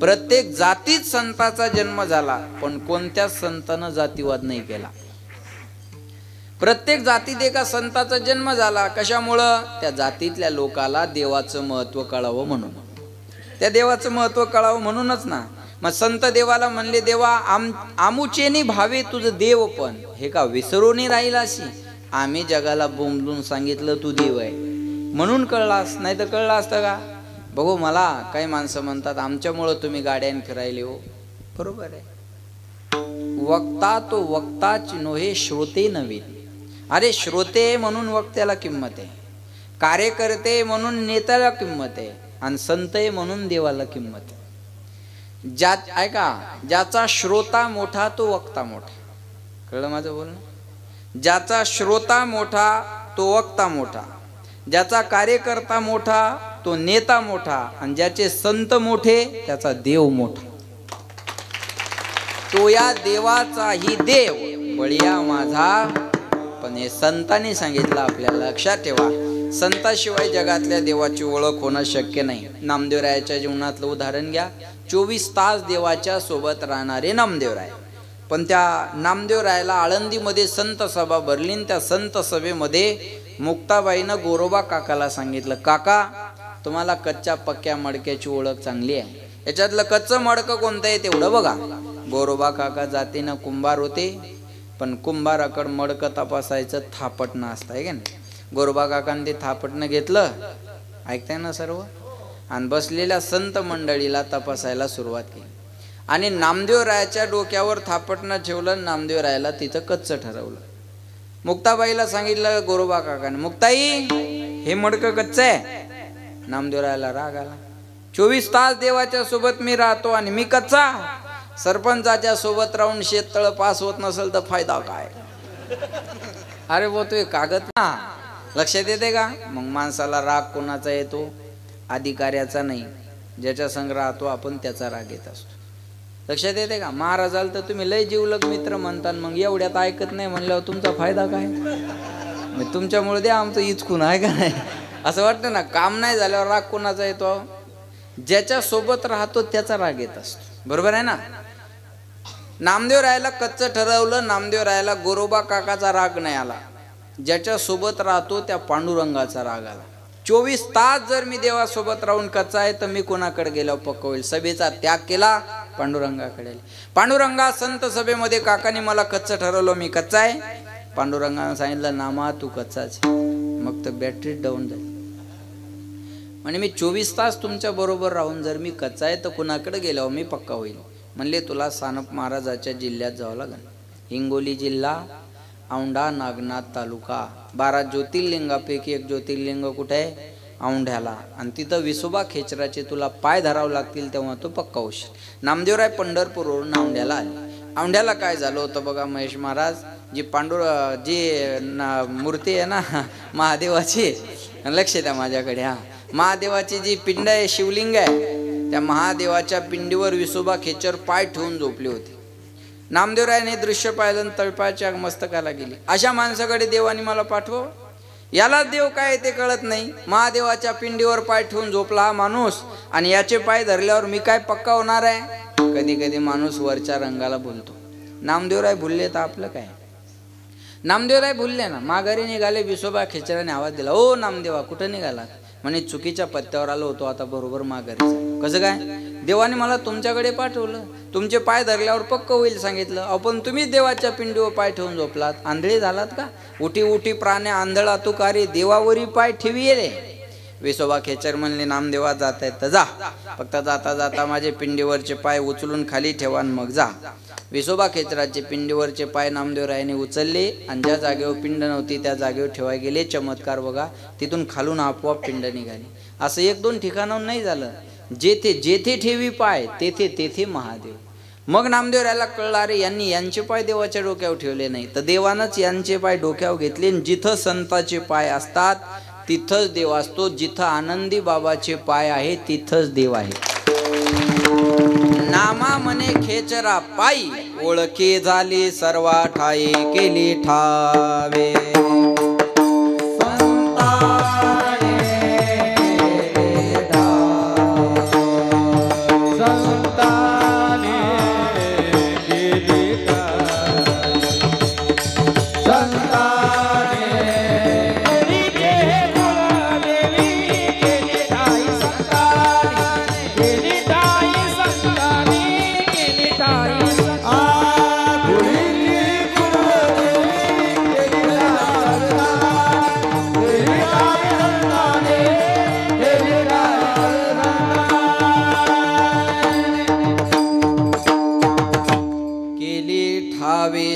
प्रत्येक जातीत संताचा जन्म झाला, पण कोणत्याच संतानं जातीवाद नाही केला. प्रत्येक जातीत एका संताचा जन्म झाला. कशामुळं? त्या जातीतल्या लोकाला देवाचं महत्व कळावं म्हणून. त्या देवाचं महत्व कळावं म्हणूनच ना. मग संत देवाला म्हणले, देवा आमुचेनी भावे तुझं देव पण, हे का विसरून राहिलाशी? आम्ही जगाला बोंबलून सांगितलं तू देव आहे म्हणून कळलास, नाही तर कळलं असतं का? बघू, मला काही माणसं म्हणतात आमच्यामुळं तुम्ही गाड्यान फिरायले हो. बरोबर आहे. वक्ता तो वक्ताच नव्हे, श्रोते नव्हे. अरे श्रोते म्हणून वक्त्याला किंमत आहे, कार्यकर्ते म्हणून नेत्याला किंमत आहे, आणि संत म्हणून देवाला किंमत आहे. ज्याचा श्रोता मोठा तो वक्ता मोठा. कळलं माझं बोलणं? ज्याचा श्रोता मोठा तो वक्ता मोठा, ज्याचा कार्यकर्ता मोठा तो नेता मोठा, आणि ज्याचे संत मोठे त्याचा देव मोठा. तो या देवाचाही देव बळीया माझा. पण हे संतांनी सांगितलं आपल्याला. लक्षात ठेवा, संताशिवाय जगातल्या देवाची ओळख होणं शक्य नाही. नामदेवरायाच्या जीवनातलं उदाहरण घ्या. 24 तास देवाच्या सोबत राहणारे नामदेवराय. पण त्या नामदेवरायाला आळंदीमध्ये संत सभा भरली, त्या संत सभेमध्ये मुक्ताबाईनं गोरोबा काकाला सांगितलं, काका तुम्हाला कच्च्या पक्क्या मडक्याची ओळख चांगली आहे, याच्यातलं कच्चं मडकं कोणतं आहे तेवढं बघा. गोरोबा काका जातीनं कुंभार होते, पण कुंभाराकडं मडकं तपासायचं थापटणं असतं आहे का नाही. गोरोबा काकाने ते थापटणं घेतलं, ऐकताय ना सर्व, आणि बसलेल्या संत मंडळीला तपासायला सुरुवात केली. आणि नामदेवरायाच्या डोक्यावर थापटणं ठेवलं, नामदेवरायाला तिथं कच्चं ठरवलं. मुक्ताबाईला सांगितलं गोरोबा काकाने, मुक्ताई हे मडकं कच्चं आहे. नामदेवरायाला राग आला. 24 तास देवाच्या सोबत मी राहतो आणि मी कच्चा. सरपंचाच्या सोबत राहून शेततळ पास होत नसेल तर फायदा काय? अरे वो तो कागद ना. लक्षात येते का? मग माणसाला राग कोणाचा येतो? अधिकाऱ्याचा नाही, ज्याच्या संग राहतो आपण त्याचा राग येत असतो. लक्षात येते का? महाराजाला तर तुम्ही लय जीवलग मित्र म्हणता, मग एवढ्यात ऐकत नाही म्हणल्यावर तुमचा फायदा काय? मग तुमच्यामुळे द्या आमचं इचकून आहे का नाही असं वाटतं ना. काम नाही झाल्यावर राग कोणाचा येतो? ज्याच्या सोबत राहतो त्याचा राग येत असतो. बरोबर आहे ना. नामदेवरायाला कच्चं ठरवलं. नामदेवरायाला गोरोबा काकाचा राग नाही आला, ज्याच्या सोबत राहतो त्या पांडुरंगाचा राग आला. 24 तास जर मी देवासोबत राहून कच्चा आहे तर मी कोणाकडे गेल्यावर पक्क होईल? सभेचा त्याग केला, पांडुरंगाकडे. पांडुरंगा संत सभेमध्ये काकाने मला कच्चं ठरवलं, मी कच्चा आहे. पांडुरंगाने सांगितलं, नामा तू कच्चाच. मग तर बॅटरी डाऊन जाईल. म्हणजे मी 24 तास तुमच्या बरोबर राहून जर मी कच्चा आहे तर कुणाकडे गेल्यावर मी पक्का होईल. म्हणले तुला सानप महाराजाच्या जिल्ह्यात जावं लागेल. हिंगोली जिल्हा, औंढा नागनाथ तालुका. 12 ज्योतिर्लिंगापैकी एक ज्योतिर्लिंग कुठे आहे? औंढ्याला. आणि तिथं विसोबा खेचराचे तुला पाय धरावं लागतील तेव्हा तू पक्का होशील. नामदेवराय पंढरपूरवरून औंढ्याला आले. औंढ्याला काय झालं होतं बघा महेश महाराज, जी मूर्ती आहे ना महादेवाची, लक्ष द्या माझ्याकडे. हा, महादेवाची जी पिंड आहे, शिवलिंग आहे, त्या महादेवाच्या पिंडीवर विसोबा खेचर पाय ठेवून झोपले होते. नामदेवरायाने दृश्य पाहिलं, तळपायाच्या मस्तकाला गेली. अशा माणसाकडे देवानी मला पाठव. याला देव काय ते कळत नाही. महादेवाच्या पिंडीवर पाय ठेवून झोपला हा माणूस, आणि याचे पाय धरल्यावर मी काय पक्का होणार आहे? कधी कधी माणूस वरच्या रंगाला भुलतो. नामदेवराय भुलले तर आपलं काय? नामदेवराय भुलले ना. माघारी निघाले. विसोबा खेचराने आवाज दिला, ओ नामदेवा कुठं निघाला? म्हणे चुकीच्या पत्त्यावर आलो होतो, आता बरोबर माघारी. कसं काय? देवाने मला तुमच्याकडे पाठवलं, तुमचे पाय धरल्यावर पक्क होईल सांगितलं. आपण तुम्हीच देवाच्या पिंडीवर पाय ठेवून झोपलात. आंधळे झालात का? उठी उठी प्राणे आंधळा तू कारी, देवावरी पाय ठेवी रे. विसोबा खेचर म्हणले, नामदेवा जात आहेत तर जा, फक्त जाता जाता माझे पिंडीवरचे पाय उचलून खाली ठेवा मग जा. विसोबा खेचराचे पिंडीवरचे पाय नामदेवरायाने उचलले आणि ज्या जागेवर पिंड नव्हती त्या जागेवर ठेवाय गेले. चमत्कार बघा, तिथून खालून आपोआप पिंड निघाली. असं 1-2 ठिकाणाहून नाही झालं. जेथे जेथे ठेवी पाय तेथे तेथे महादेव. मग नामदेवरायाला कळलं, अरे यांनी यांचे पाय देवाच्या डोक्यावर ठेवले नाही, तर देवानंच यांचे पाय डोक्यावर घेतले. जिथं संताचे पाय असतात तिथंच देव असतो. जिथं आनंदी बाबाचे पाय आहे तिथंच देव आहे. नामा म्हणे खेचरा पायी, ओळखे झाली सर्वा ठाई, केली ठावे.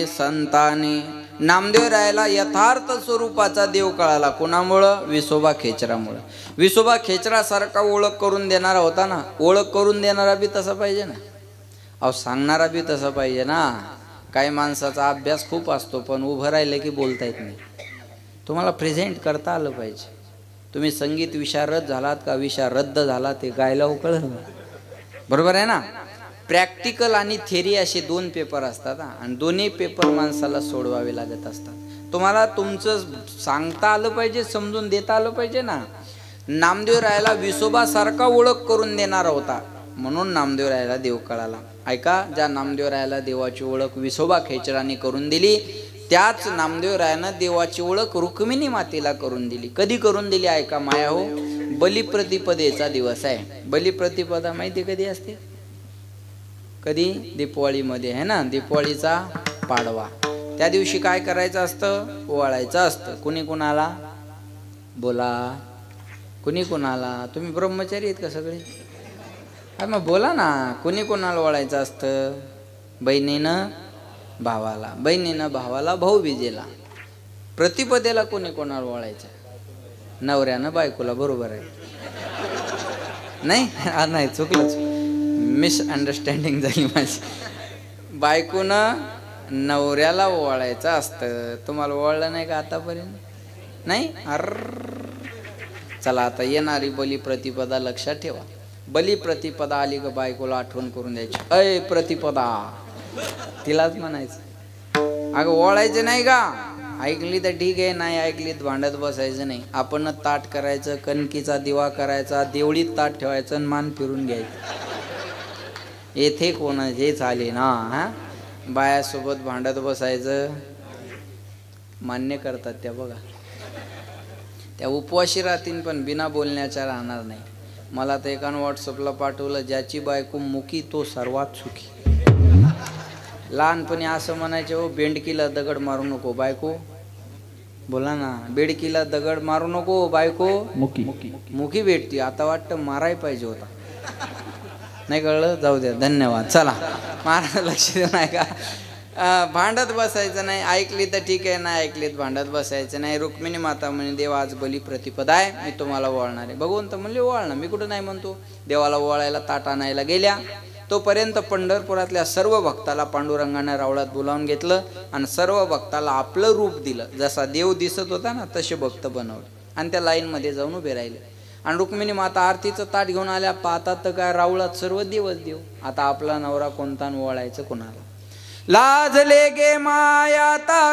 संताने. नामदेवरायाला यथार्थ स्वरूपाचा देव कळाला. कोणामुळं? विसोबा खेचरामुळं. विसोबा खेचरासारखा ओळख करून देणारा होता ना. ओळख करून देणारा बी तसा पाहिजे ना. अहो सांगणारा बी तसा पाहिजे ना. काही माणसाचा अभ्यास खूप असतो पण उभं राहिलं की बोलता येत नाही. तुम्हाला प्रेझेंट करता आलं पाहिजे. तुम्ही संगीत विशारद झालात का विशारद झाला ते गायला उकळलं, बरोबर आहे ना. प्रॅक्टिकल आणि थेरी असे 2 पेपर असतात आणि दोन्ही पेपर माणसाला सोडवावे लागत असतात. तुम्हाला तुमचं सांगता आलं पाहिजे, समजून देता आलं पाहिजे ना. नामदेवरायाला विसोबासारखा ओळख करून देणारा होता म्हणून नामदेवरायाला देव कळाला. ऐका, ज्या नामदेवरायाला देवाची ओळख विसोबा खेचराने करून दिली त्याच नामदेवरायानं देवाची ओळख रुक्मिणी मातेला करून दिली. कधी करून दिली ऐका माया हो. बलिप्रतिपदेचा दिवस आहे. बलिप्रतिपदा माहिती कधी असते? कधी? दीपावळीमध्ये आहे ना. दीपावळीचा पाडवा. त्या दिवशी काय करायचं असतं? ओवाळायचं असतं. कुणी कुणाला? बोला, कुणी कुणाला? तुम्ही ब्रह्मचारी आहेत का सगळे? अरे मग बोला ना. कुणी कुणाला ओवाळायचं असतं? बहिणीनं भावाला, बहिणीनं भावाला भाऊबीजेला. प्रतिपदेला कोणी कोणाला ओवाळायचं? नवऱ्यानं बायकोला. बरोबर आहे नाही? नाही, चुकलंच, मिसअंडरस्टँडिंग झाली माझी. बायकोनं नवऱ्याला ओवाळायचं असतं. तुम्हाला ओवाळलं नाही का आतापर्यंत? नाही? चला आता येणारी बलिप्रतिपदा लक्षात ठेवा. बलिप्रतिपदा आली का बायकोला आठवण करून द्यायची, अय प्रतिपदा, तिलाच म्हणायचं. अगं ओवाळायचं नाही का? ऐकली तर ठीक आहे, नाही ऐकली तर भांडत बसायचं नाही. आपण ताट करायचं, कणकीचा दिवा करायचा, देवळीत ताट ठेवायचं आणि मान फिरून घ्यायचं. येथे कोणाचे चाले ना. हा, बायासोबत भांडत बसायचं. मान्य करतात त्या बघा. त्या उपवाशी राहतील पण बिना बोलण्याच्या राहणार नाही. मला तर एकानं व्हॉट्सअपला पाठवलं, ज्याची बायको मुकी तो सर्वात सुखी. लहानपणी असं म्हणायचे, हो बेंडकीला दगड मारू नको, बायको बोला ना. बेडकीला दगड मारू नको बायको मुकी मुकी भेटती. आता वाटतं माराय पाहिजे होता. नाही कळलं, जाऊ द्या, धन्यवाद. चला मारा, लक्ष देऊ नाही का. भांडत बसायचं नाही. ऐकली तर ठीक आहे, नाही ऐकलीत भांडत बसायचं नाही. रुक्मिणी माता म्हणे देव आज बली प्रतिपदा आहे, मी तुम्हाला ओवाळणार आहे. भगवंत म्हणले ओवाळणार, मी कुठं नाही म्हणतो. देवाला ओवाळायला ताट आणायला गेल्या. तोपर्यंत पंढरपुरातल्या सर्व भक्ताला पांडुरंगाने रावळात बोलावून घेतलं आणि सर्व भक्ताला आपलं रूप दिलं. जसा देव दिसत होता ना तसे भक्त बनवले आणि त्या लाईनमध्ये जाऊन उभे राहिले. आणि रुक्मिणी माता आरतीचं ताट घेऊन आल्या. पाहतात तर काय रावळात सर्व देवच देव. आता आपला नवरा कोणता ओवाळायचं कोणाला. लाजले गे माया ता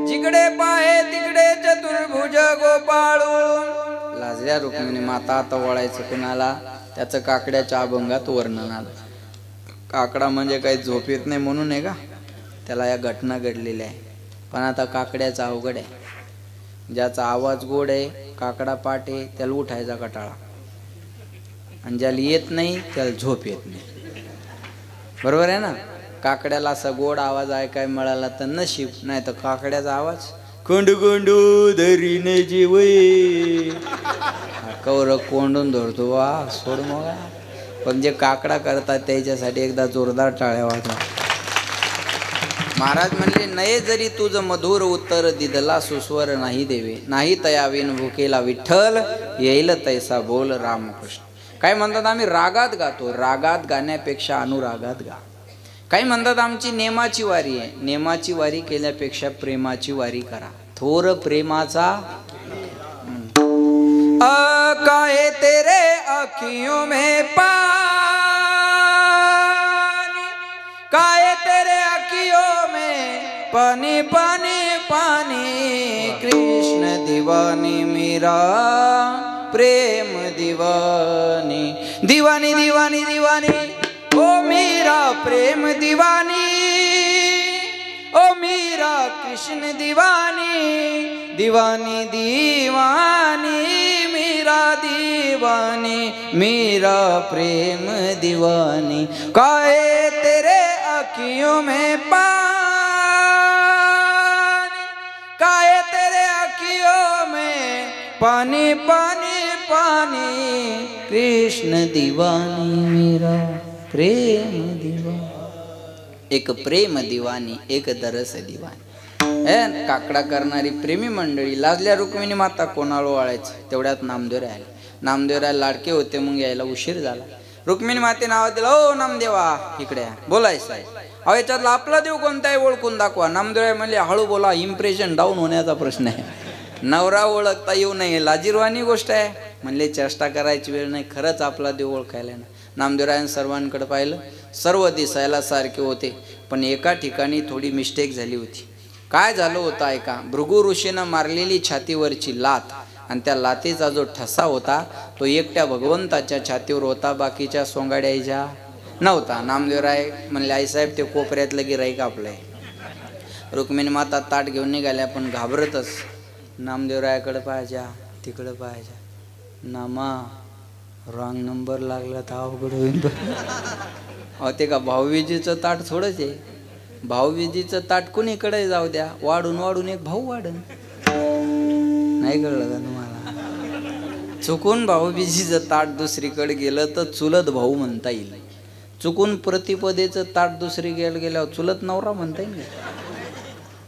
जिकडे पाहे तिकडे चतुर्भुज गोपाळू. लाजल्या रुक्मिणी माता. आता वळायचं कुणाला. त्याचं काकड्याच्या अभंगात वर्णन आलं. काकडा म्हणजे काही झोप येत नाही म्हणून आहे का, त्याला या घटना घडलेल्या आहे. पण आता काकड्याचा अवघड आहे. ज्याचा आवाज गोड आहे, काकडा पाठ आहे, त्याला उठायचा कटाळा. आणि ज्याला येत नाही त्याला झोप येत नाही. बरोबर आहे ना. काकड्याला असा गोड आवाज ऐकाय मिळाला तर नशीब, नाही तर काकड्याचा आवाज कोंडू कोंडू धरीने जीवे कवर कोंडून धरतो वा सोड मग. पण जे काकडा करतात त्याच्यासाठी एकदा जोरदार टाळ्या वाजवा. महाराज म्हणले नये जरी तुझं मधुर उत्तर दिदला सुस्वर नाही देवे, नाही तयावीन भुकेला विठ्ठल येईल तैसा बोल रामकृष्ण. काय म्हणतात आम्ही रागात गातो, रागात गाण्यापेक्षा अनुरागात गा. काही म्हणतात आमची नेमाची वारी आहे, नेमाची वारी केल्यापेक्षा प्रेमाची वारी करा. थोर प्रेमाचा काहे तेरे आँखियों में पानी, काहे तेरे आँखियों में पानी पानी पानी. कृष्ण दीवानी मेरा प्रेम दीवानी, दीवानी दीवानी दीवानी ओ मेरा प्रेम दीवानी, ओ मेरा कृष्ण दीवानी, दीवानी दीवानी मेरा दीवानी, मेरा प्रेम दीवानी. काहे तेरे आँखियों में पानी, काहे तेरे आँखियों में पानी पानी पानी. कृष्ण दीवानी मेरा प्रेम दीवानी. एक प्रेम दिवानी एक दरस दिवानी. काकडा करणारी प्रेमी मंडळी. लाजल्या रुक्मिणी माता कोणाला ओवाळायचं. तेवढ्यात नामदेव राहिले. नामदेव राय लाडके होते, मग यायला उशीर झाला. रुक्मिणी माते नाव दिलं, ओ नामदेवा इकडे बोलायचं आहे. अहो याच्यातला आपला देव कोणता आहे ओळखून दाखवा. नामदेव राय म्हणले हळू बोला, इम्प्रेशन डाऊन होण्याचा प्रश्न आहे. नवरा ओळखता येऊ नये लाजीरवाणी गोष्ट आहे. म्हणले चेष्टा करायची वेळ नाही, खरंच आपला देव ओळखायला ना. नामदेवरायन सर्वांकडे पाहिलं, सर्व दिसायला सारखे होते, पण एका ठिकाणी थोडी मिस्टेक झाली होती. काय झालं होतं ऐका. भृगु ऋषीनं मारलेली छातीवरची लात आणि त्या लातेचा जो ठसा होता तो एकट्या भगवंताच्या छातीवर होता, बाकीच्या सोंगाड्याच्या नव्हता. नामदेवराय म्हणले आईसाहेब ते कोपऱ्यातलं गिऱ्हाईक आपलं आहे. रुक्मिणी माता ताट घेऊन निघाल्या, पण घाबरतच. नामदेवरायाकडे पाहायच्या, तिकडं पाहायच्या. नामा रॉंग नंबर लागला तर अवघड होईल. अहो ते का भाऊबीजीचं ताट थोडंच आहे. भाऊबीजीचं ताट कुणीकडे जाऊ द्या, वाढून वाढून एक भाऊ वाढन. नाही कळलं का तुम्हाला. चुकून भाऊबीजीचं ताट दुसरीकडे गेलं तर चुलत भाऊ म्हणता येईल. चुकून प्रतिपदेचं ताट दुसरीकडे गेल्यावर चुलत नवरा म्हणता येईल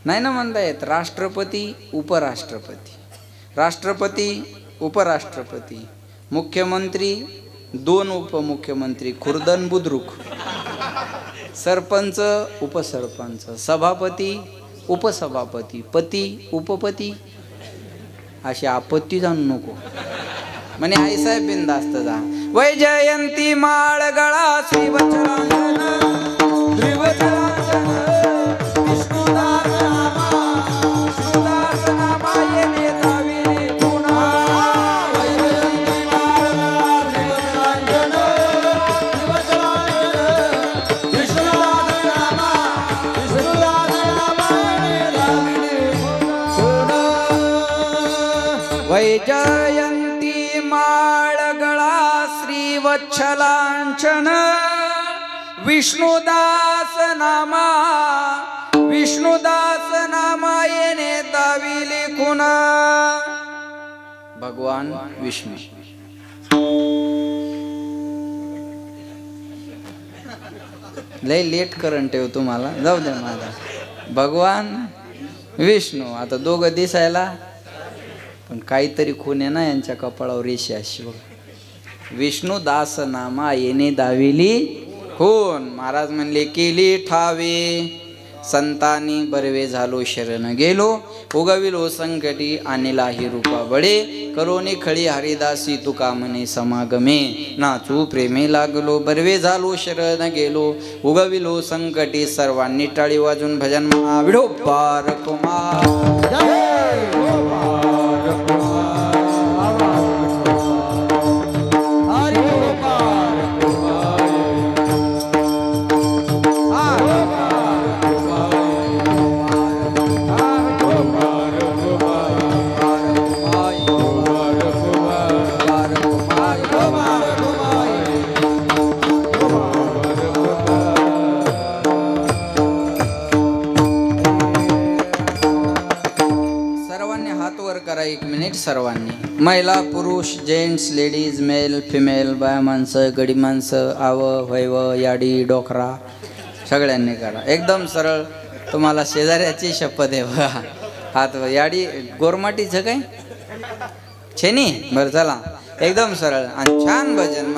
नाही ना म्हणता येत. राष्ट्रपती उपराष्ट्रपती, राष्ट्रपती उपराष्ट्रपती, मुख्यमंत्री दोन उपमुख्यमंत्री, खुर्दन बुद्रुक, सरपंच उपसरपंच, सभापती उपसभापती, पती उपपती. अशी आपत्ती जाणू नको. म्हणे आईसाहेब बिंदास्त जा. वैजयंती माळ गळा श्रीवचरांगण, श्रीवचरांगण वैजयंती माळगळा श्री वत्सलांचन विष्णुदास नामा येणे दाविले खुना भगवान विष्णू। लय लेट करंट आहे तुम्हाला, जाऊ द्या माझा भगवान विष्णू। आता दोघं दिसायला पण काहीतरी खून आहे ना यांच्या कपाळावर रेषा अशी बघ। विष्णुदास नामा येणे दाविली खून। महाराज म्हणले केली ठावे संतांनी बरवे झालो शरण गेलो उगविलो संकटी आणिला ही रूपा बळे करोनी खळी हरिदासी तुका म्हणे समागमे नाचू प्रेमे लागलो बरवे झालो शरण गेलो उगविलो संकटी सर्वांनी टाळी वाजून भजन म्हणा विठोबार कुमार एक मिनिट सर्वांनी महिला पुरुष जेंट्स लेडीज मेल फिमेल बाया माणसं गडी माणसं आव वैव याडी डोकरा सगळ्यांनी करा एकदम सरळ। तुम्हाला शेजाऱ्याची शपथ आहे बघा हात याडी गोरमाटीचं काय छेनी बरं चला एकदम सरळ आणि छान भजन।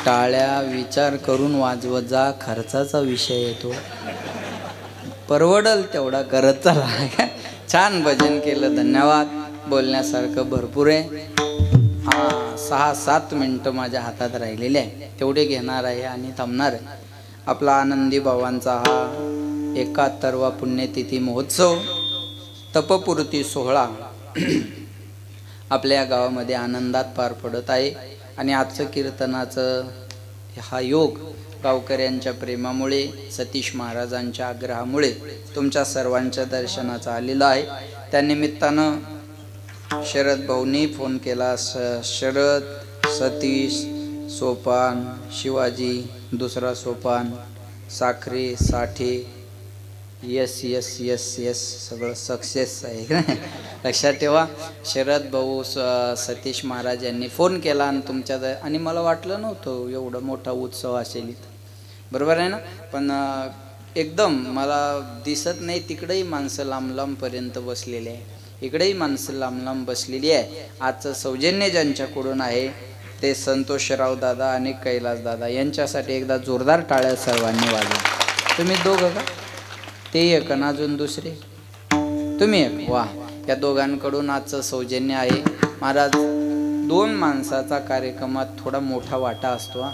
टाळ्या विचार करून वाजवत जा, खर्चाचा विषय येतो, परवडल तेवढा करत चला। छान भजन केलं, धन्यवाद। बोलण्यासारखं भरपूर आहे। 6-7 मिनिटं माझ्या हातात राहिलेले आहे, तेवढे घेणार आहे आणि थांबणार आहे। आपला आनंदी भावांचा हा 71वा पुण्यतिथी महोत्सव तपपूर्ती सोहळा आपल्या गावामध्ये आनंदात पार पडत आहे। आणि आजचं कीर्तनाचं हा योग गावकऱ्यांच्या प्रेमामुळे सतीश महाराजांच्या आग्रहामुळे तुमच्या सर्वांच्या दर्शनाचा आलेला आहे। त्या निमित्तानं शरद भाऊनी फोन केला। शरद, सतीश, सोपान, शिवाजी, दुसरा सोपान, साखरे, साठे, यस यस यस यस सगळं सक्सेस आहे। लक्षात ठेवा, शरद भाऊ सतीश महाराज यांनी फोन केला आणि तुमच्या आणि मला वाटलं नव्हतं एवढा मोठा उत्सव असेल इथं, बरोबर आहे ना। पण एकदम मला दिसत नाही, तिकडेही माणसं लांब लांबपर्यंत बसलेली आहे, इकडेही माणसं लांब लांब बसलेली आहे। आजचं सौजन्य ज्यांच्याकडून आहे ते संतोषराव दादा आणि कैलास दादा यांच्यासाठी एकदा जोरदार टाळ्या सर्वांनी वाजवा। तुम्ही दोघं का? ते एक आणि अजून दुसरे तुम्ही एक? वा, या दोघांकडून आजचं सौजन्य आहे। महाराज, दोन माणसाचा कार्यक्रमात थोडा मोठा वाटा असतो हा,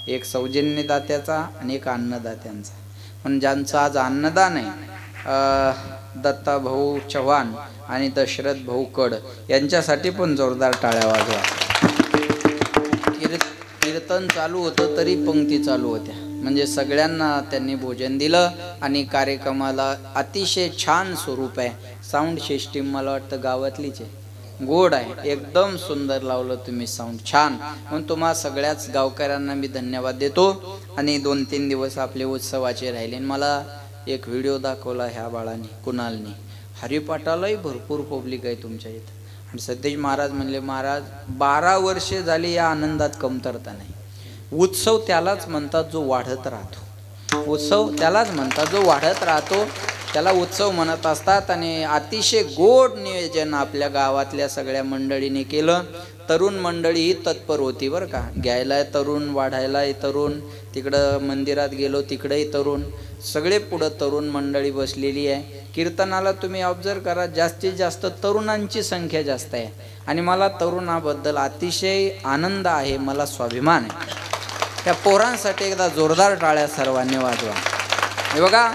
एक सौजन्यदात्याचा आणि एक अन्नदात्यांचा। पण ज्यांचं आज अन्नदान आहे दत्ता भाऊ चव्हाण आणि दशरथ भाऊ कड यांच्यासाठी पण जोरदार टाळ्या वाजवा। कीर्तन चालू होतं तरी पंक्ती चालू होत्या, म्हणजे सगळ्यांना त्यांनी भोजन दिलं आणि कार्यक्रमाला अतिशय छान स्वरूप आहे। साऊंड सिस्टीम मला वाटतं गावातलीच आहे, गोड आहे, एकदम सुंदर लावलं तुम्ही साऊंड, छान। म्हणून तुम्हा सगळ्याच गावकऱ्यांना मी धन्यवाद देतो। आणि 2-3 दिवस आपले उत्सवाचे राहिले। मला एक व्हिडिओ दाखवला ह्या बाळाने, कुणालनी, हरिपाठालाही भरपूर पब्लिक आहे तुमच्या इथं। आणि सतीश महाराज म्हणले, महाराज 12 वर्षे झाली या आनंदात कमतरता नाही। उत्सव त्यालाच म्हणतात जो वाढत राहतो, उत्सव त्यालाच म्हणतात जो वाढत राहतो, त्याला उत्सव म्हणत असतात। आणि अतिशय गोड नियोजन आपल्या गावातल्या सगळ्या मंडळीने केलं। तरुण मंडळी ही तत्पर होती बरं का, घ्यायला तरुण, वाढायला तरुण, तिकडं मंदिरात गेलो तिकडेही तरुण, सगळे पुढं तरुण मंडळी बसलेली आहे। कीर्तनाला तुम्ही ऑब्झर्व करा, जास्तीत जास्त तरुणांची संख्या जास्त आहे। आणि मला तरुणाबद्दल अतिशय आनंद आहे, मला स्वाभिमान आहे। त्या पोरांसाठी एकदा जोरदार टाळ्या सर्वांनी वाजवा। हे बघा,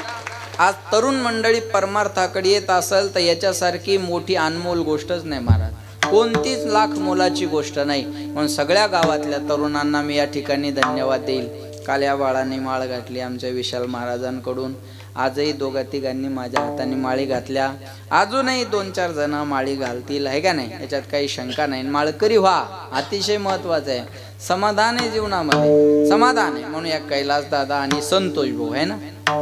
आज तरुण मंडळी परमार्थाकडे येत असेल तर याच्यासारखी मोठी अनमोल गोष्टच नाही महाराज, कोणतीच लाख मोलाची गोष्ट नाही। म्हणून सगळ्या गावातल्या तरुणांना मी या ठिकाणी धन्यवाद देईल। काल या बाळाने माळ घातली आमच्या विशाल महाराजांकडून, आजही 2-3 माझ्या हाताने माळी घातल्या, अजूनही 2-4 जण माळी घालतील, आहे का नाही, याच्यात काही शंका नाही। माळकरी व्हा, अतिशय महत्वाचं आहे, समाधान आहे जीवनामध्ये, समाधान आहे। म्हणून या कैलास दादा आणि संतोष भाऊ आहे ना,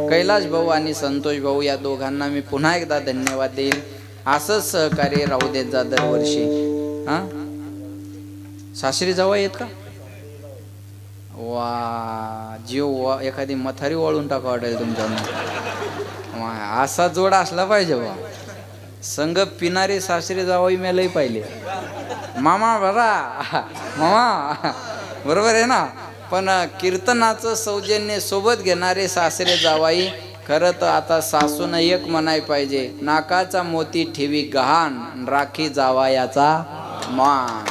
कैलास भाऊ आणि संतोष भाऊ या दोघांना मी पुन्हा एकदा धन्यवाद देईल। असंच सहकार्य राहू देत जा दरवर्षी। हा, सासरी जावा येत का? वा, जीव एखादी मथारी वळून टाका वाटेल तुमच्या, असा जोड असला पाहिजे बा। संग पिणारे सासरे जावाई मी लई पाहिले, मामा बरा मामा, बरोबर आहे ना। पण कीर्तनाचं सौजन्य सोबत घेणारे सासरे जावाई, खरं तर आता सासून एक म्हणाय पाहिजे, नाकाचा मोती ठेवी गहाण, राखी जावायाचा मान,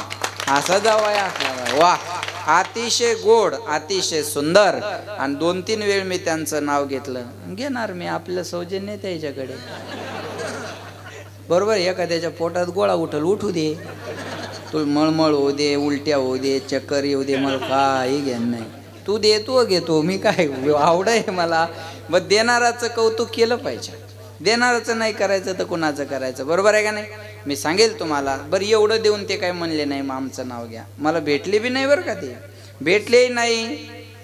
असा जावाय असला। वा, अतिशय गोड, अतिशय सुंदर। आणि 2-3 वेळ मी त्यांचं नाव घेतलं, घेणार मी आपलं सौजन्य त्याच्याकडे, बरोबर। एखाद्याच्या पोटात गोळा उठल, उठू दे, तू मळमळ होऊ दे, उलट्या होऊ दे, चक्कर येऊ दे, मला काही घेणं नाही, तू देतो घेतो, मी काय आवड आहे मला। मग देणाराचं कौतुक केलं पाहिजे, देणाराचं नाही करायचं तर कुणाचं करायचं, बरोबर आहे का नाही। मी सांगेल तुम्हाला, बरं एवढं देऊन ते काय म्हणले नाही मग आमचं नाव घ्या, मला भेटले बी नाही बरं का, ते भेटलेही नाही,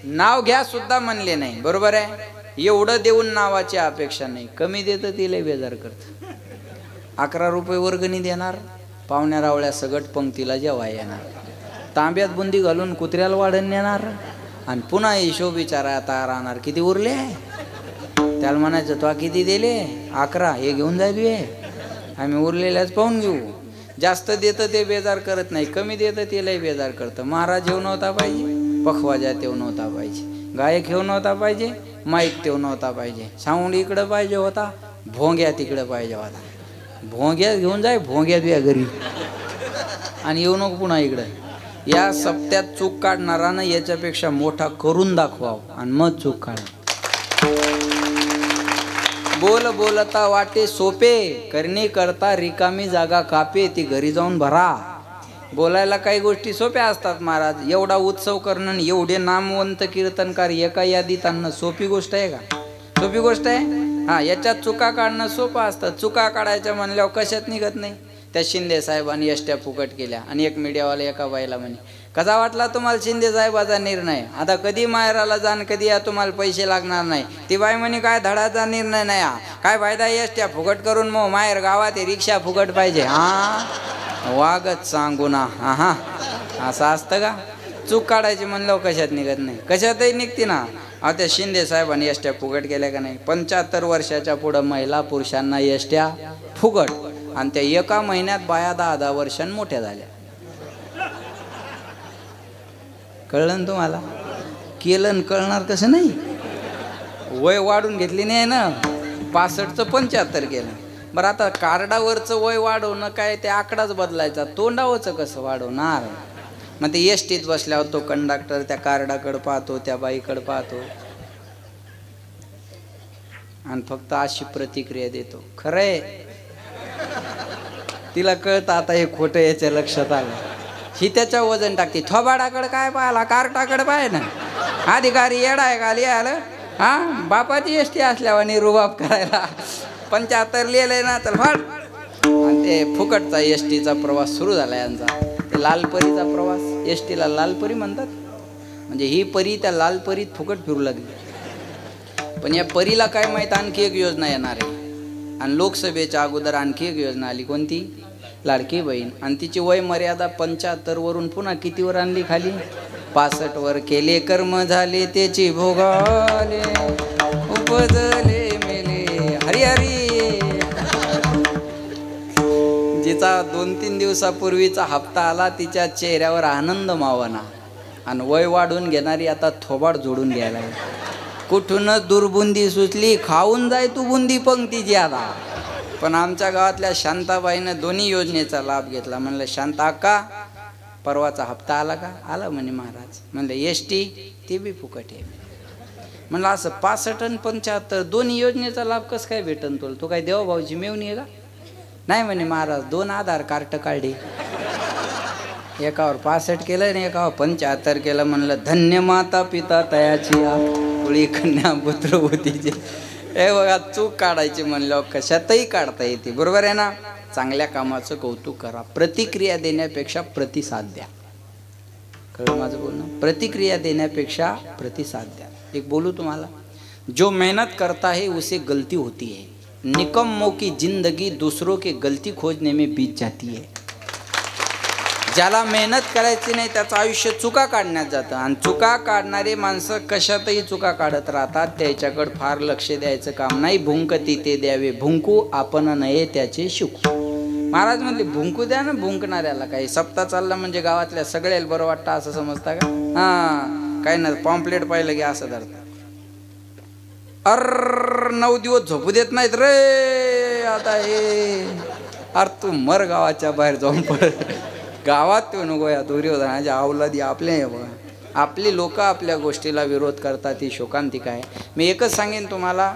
नाव घ्या सुद्धा म्हणले नाही, बरोबर आहे। एवढं देऊन नावाची अपेक्षा नाही, कमी देतं तिला बेजार करतं। 11 रुपये वर्गणी देणार, पाहुण्या रावळ्या सगट पंक्तीला जेव्हा येणार, तांब्यात बुंदी घालून कुत्र्याला वाढण नेणार, आणि पुन्हा हिशोब विचारा आता राहणार किती उरले, त्याला म्हणायचं तो किती दिले, 11, हे घेऊन जाईल, आम्ही उरलेल्याच पाहून घेऊ। जास्त देतं ते बेजार करत नाही, कमी देतं त्यालाही बेजार करतं। महाराज येऊ नव्हता पाहिजे, पखवाजा तेव नव्हता पाहिजे, गायक येऊ नव्हता पाहिजे, माईक तेव नव्हता पाहिजे, साऊंड इकडं पाहिजे होता, भोंग्या तिकडं पाहिजे होता, भोंग्यात घेऊन जाय, भोंग्यात या घरी, आणि येऊ नको पुन्हा इकडं। या सप्त्यात चूक काढणारानं याच्यापेक्षा मोठा करून दाखवावं आणि मग चूक काढा। बोल बोलता वाटे सोपे, करणे करता रिकामी जागा कापे, ती घरी जाऊन भरा। बोलायला काही गोष्टी सोप्या असतात महाराज, एवढा उत्सव करणं, एवढे नामवंत कीर्तनकार एका यादीत आणणं सोपी गोष्ट आहे का? सोपी गोष्ट आहे? हा, याच्यात चुका काढणं सोपं असतं, चुका काढायच्या म्हणल्यावर कशात निघत नाही। त्या शिंदे साहेबांनी एसट्या फुकट केल्या, आणि एक मीडियावाला एका बाईला म्हणे, कसा वाटला तुम्हाला शिंदे साहेबाचा निर्णय, आता कधी माहेराला जाण, कधी या तुम्हाला पैसे लागणार नाही। ती बाई म्हणे, काय धडाचा निर्णय नाही हा, काय फायदा एसट्या फुकट करून, मग माहेर गावात रिक्षा फुकट पाहिजे, हा वागत सांगू ना, हा असं असतं का? चूक काढायची म्हणल्यावर कशात निघत नाही, कशातही निघते ना। त्या शिंदे साहेबांनी एसट्या फुकट केल्या का नाही? 75 वर्षाच्या पुढं महिला पुरुषांना एसट्या फुकट, आणि त्या एका महिन्यात बाया 10-10 वर्षांनी मोठ्या झाल्या। कळलं ना तुम्हाला? केलं कळणार कसं नाही? वय वाढून घेतली नाही ना, 65चं 75 केलं. बरं आता कार्डावरचं वय वाढवणं काय, ते आकडाच बदलायचा, तोंडावरचं कसं वाढवणार? मग ते एसटीत बसल्यावर तो कंडक्टर त्या कार्डाकडे पाहतो, त्या बाईकडे पाहतो आणि फक्त अशी प्रतिक्रिया देतो, खरंय. तिला कळतं आता हे खोटं, याच्या लक्षात आलं. ही त्याच्या वजन टाकते. थोबाडाकडे काय पाहिला, कार्टाकडे पाय ना. अधिकारी येडा आहे का लिहायला? हा, बापाची एसटी असल्यावर रुबाब करायला. 75 लिहिलंय ना, तर फाड. आणि ते फुकटचा एसटीचा प्रवास सुरू झाला यांचा. ते लालपरीचा प्रवास, एसटीला लालपरी म्हणतात. म्हणजे ही परी त्या लालपरीत फुकट फिरू लागली. पण या परीला काय माहीत, आणखी एक योजना येणार आहे. आणि लोकसभेच्या अगोदर आणखी एक योजना आली, कोणती? लाडकी बहीण. आणि तिची वय मर्यादा 75 वरून पुन्हा कितीवर आणली खाली? 65 वर. केले कर्म झाले त्याची भोगाले, उपजले मेले हरी हरी. जिचा 2-3 दिवसापूर्वीचा हप्ता आला, तिच्या चेहऱ्यावर आनंद मावना. आणि वय वाढून घेणारी आता थोबाड जोडून घ्यायला. कुठूनच दुर्बुंदी सुचली, खाऊन जाय तू बुंदी पंक्तीची आता. पण आमच्या गावातल्या शांताबाईनं दोन्ही योजनेचा लाभ घेतला. म्हणलं शांता अक्का, परवाचा हप्ता आला का? आला म्हणे महाराज. म्हणलं एसटी ते बी फुकट आहे. म्हणलं असं 65 आणि 75 दोन्ही योजनेचा लाभ कसं काय भेटन तुला? तू काय देवाभाऊची मेवणी आहे का? नाही म्हणे महाराज, 2 आधार कार्ड काढले, एकावर 65 केलं आणि एकावर 75 केलं. म्हणलं धन्य माता पिता तयाची पुळी कन्या पुत्र होतीचे. हे बघा, चूक काढायची म्हणल्यावर कशातही काढता येते, बरोबर आहे ना? चांगल्या कामाचं कौतुक करा, प्रतिक्रिया देण्यापेक्षा प्रतिसाद द्या. कळलं माझं बोलणं? प्रतिक्रिया देण्यापेक्षा प्रतिसाद द्या. एक बोलू तुम्हाला, जो मेहनत करता है उसे गलती होती है, निकम्मों की जिंदगी दूसरों के गलती खोजने में बीत जाती है. ज्याला मेहनत करायची नाही त्याचं आयुष्य चुका काढण्यात जातं. आणि चुका काढणारे माणसं कशातही चुका काढत राहतात, त्याच्याकडे फार लक्ष द्यायचं काम नाही. भुंकती ते द्यावे भुंकू, आपण नये त्याचे शिकू. महाराज म्हणले भुंकू द्या ना, भुंकणाऱ्याला काही. सप्ताह चालला म्हणजे गावातल्या सगळ्याला बरं वाटतं असं समजता का? हां, काही ना, पॉम्पलेट पाहिलं की असं धरतात. 9 दिवस झोपू देत नाहीत रे. आता हे तू मर गावाच्या बाहेर जाऊन पड. गावात तो नको. या दुर्योधनाच्या अवलादी आपले बघा, आपली लोक आपल्या गोष्टीला विरोध करतात, ही शोकांतिका आहे. मी एकच सांगेन तुम्हाला,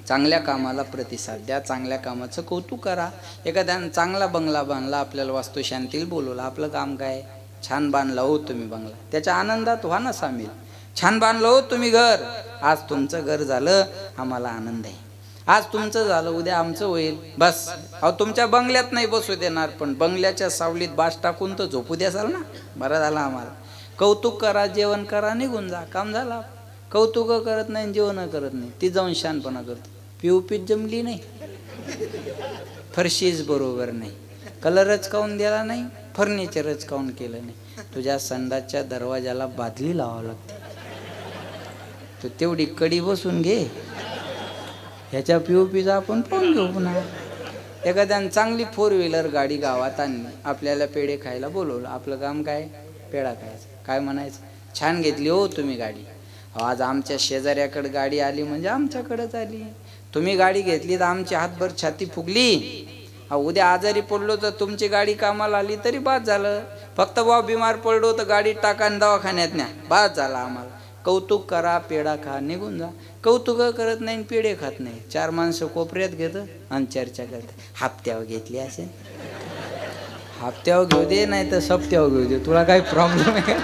चांगल्या कामाला प्रतिसाद द्या, चांगल्या कामाचं कौतुक करा. एखाद्यानं चांगला बंगला बांधला, आपल्याला वास्तुशांतीला बोलवलं, आपलं काम काय? छान बांधला हो तुम्ही बंगला, त्याच्या आनंदात व्हा ना सामील. छान बांधलं हो तुम्ही घर, आज तुमचं घर झालं, आम्हाला आनंद आहे. आज तुमचं झालं, उद्या आमचं होईल. बस. अहो, तुमच्या बंगल्यात नाही बसू देणार, पण बंगल्याच्या सावलीत बास टाकून तर झोपू द्याल ना. बरं झालं आम्हाला. कौतुक करा, जेवण करा, निघून जा, काम झालं. कौतुक करत नाही, जेवण करत नाही, ती जाऊन शानपणा करते. पीओपीत जमली नाही, फरशीच बरोबर नाही, कलरच काऊन दिला नाही, फर्निचरच काऊन केलं नाही. तुझ्या संडासच्या दरवाजाला बादली लावावं लागते. तू तेवढी कडी बसून घे, ह्याच्या पीओपीचा आपण पाहून घेऊ. पुन्हा एखाद्यानं चांगली 4 व्हीलर गाडी गावात आणली, आपल्याला पेढे खायला बोलवलं, आपलं काम काय? पेढा खायचं. काय म्हणायचं? छान घेतली हो तुम्ही गाडी. आज आमच्या शेजाऱ्याकडे गाडी आली म्हणजे आमच्याकडेच आली. तुम्ही गाडी घेतली तर आमची हातभर छाती फुगली. उद्या आजारी पडलो तर तुमची गाडी कामाला आली तरी बाद झालं. फक्त बा बिमार पडलो तर गाडीत टाका आणि दवाखान्यात न्या, बाद झाला आम्हाला. कौतुक करा, पेढा खा, निघून जा. कौतुक करत नाही, पेढे खात नाही. 4 माणसं कोपऱ्यात घेतं आणि चर्चा करते. हप्त्यावर घेतली असेल, हप्त्यावर घेऊ दे, नाही तर सप्त्यावर घेऊ दे, तुला काही प्रॉब्लेम आहे का?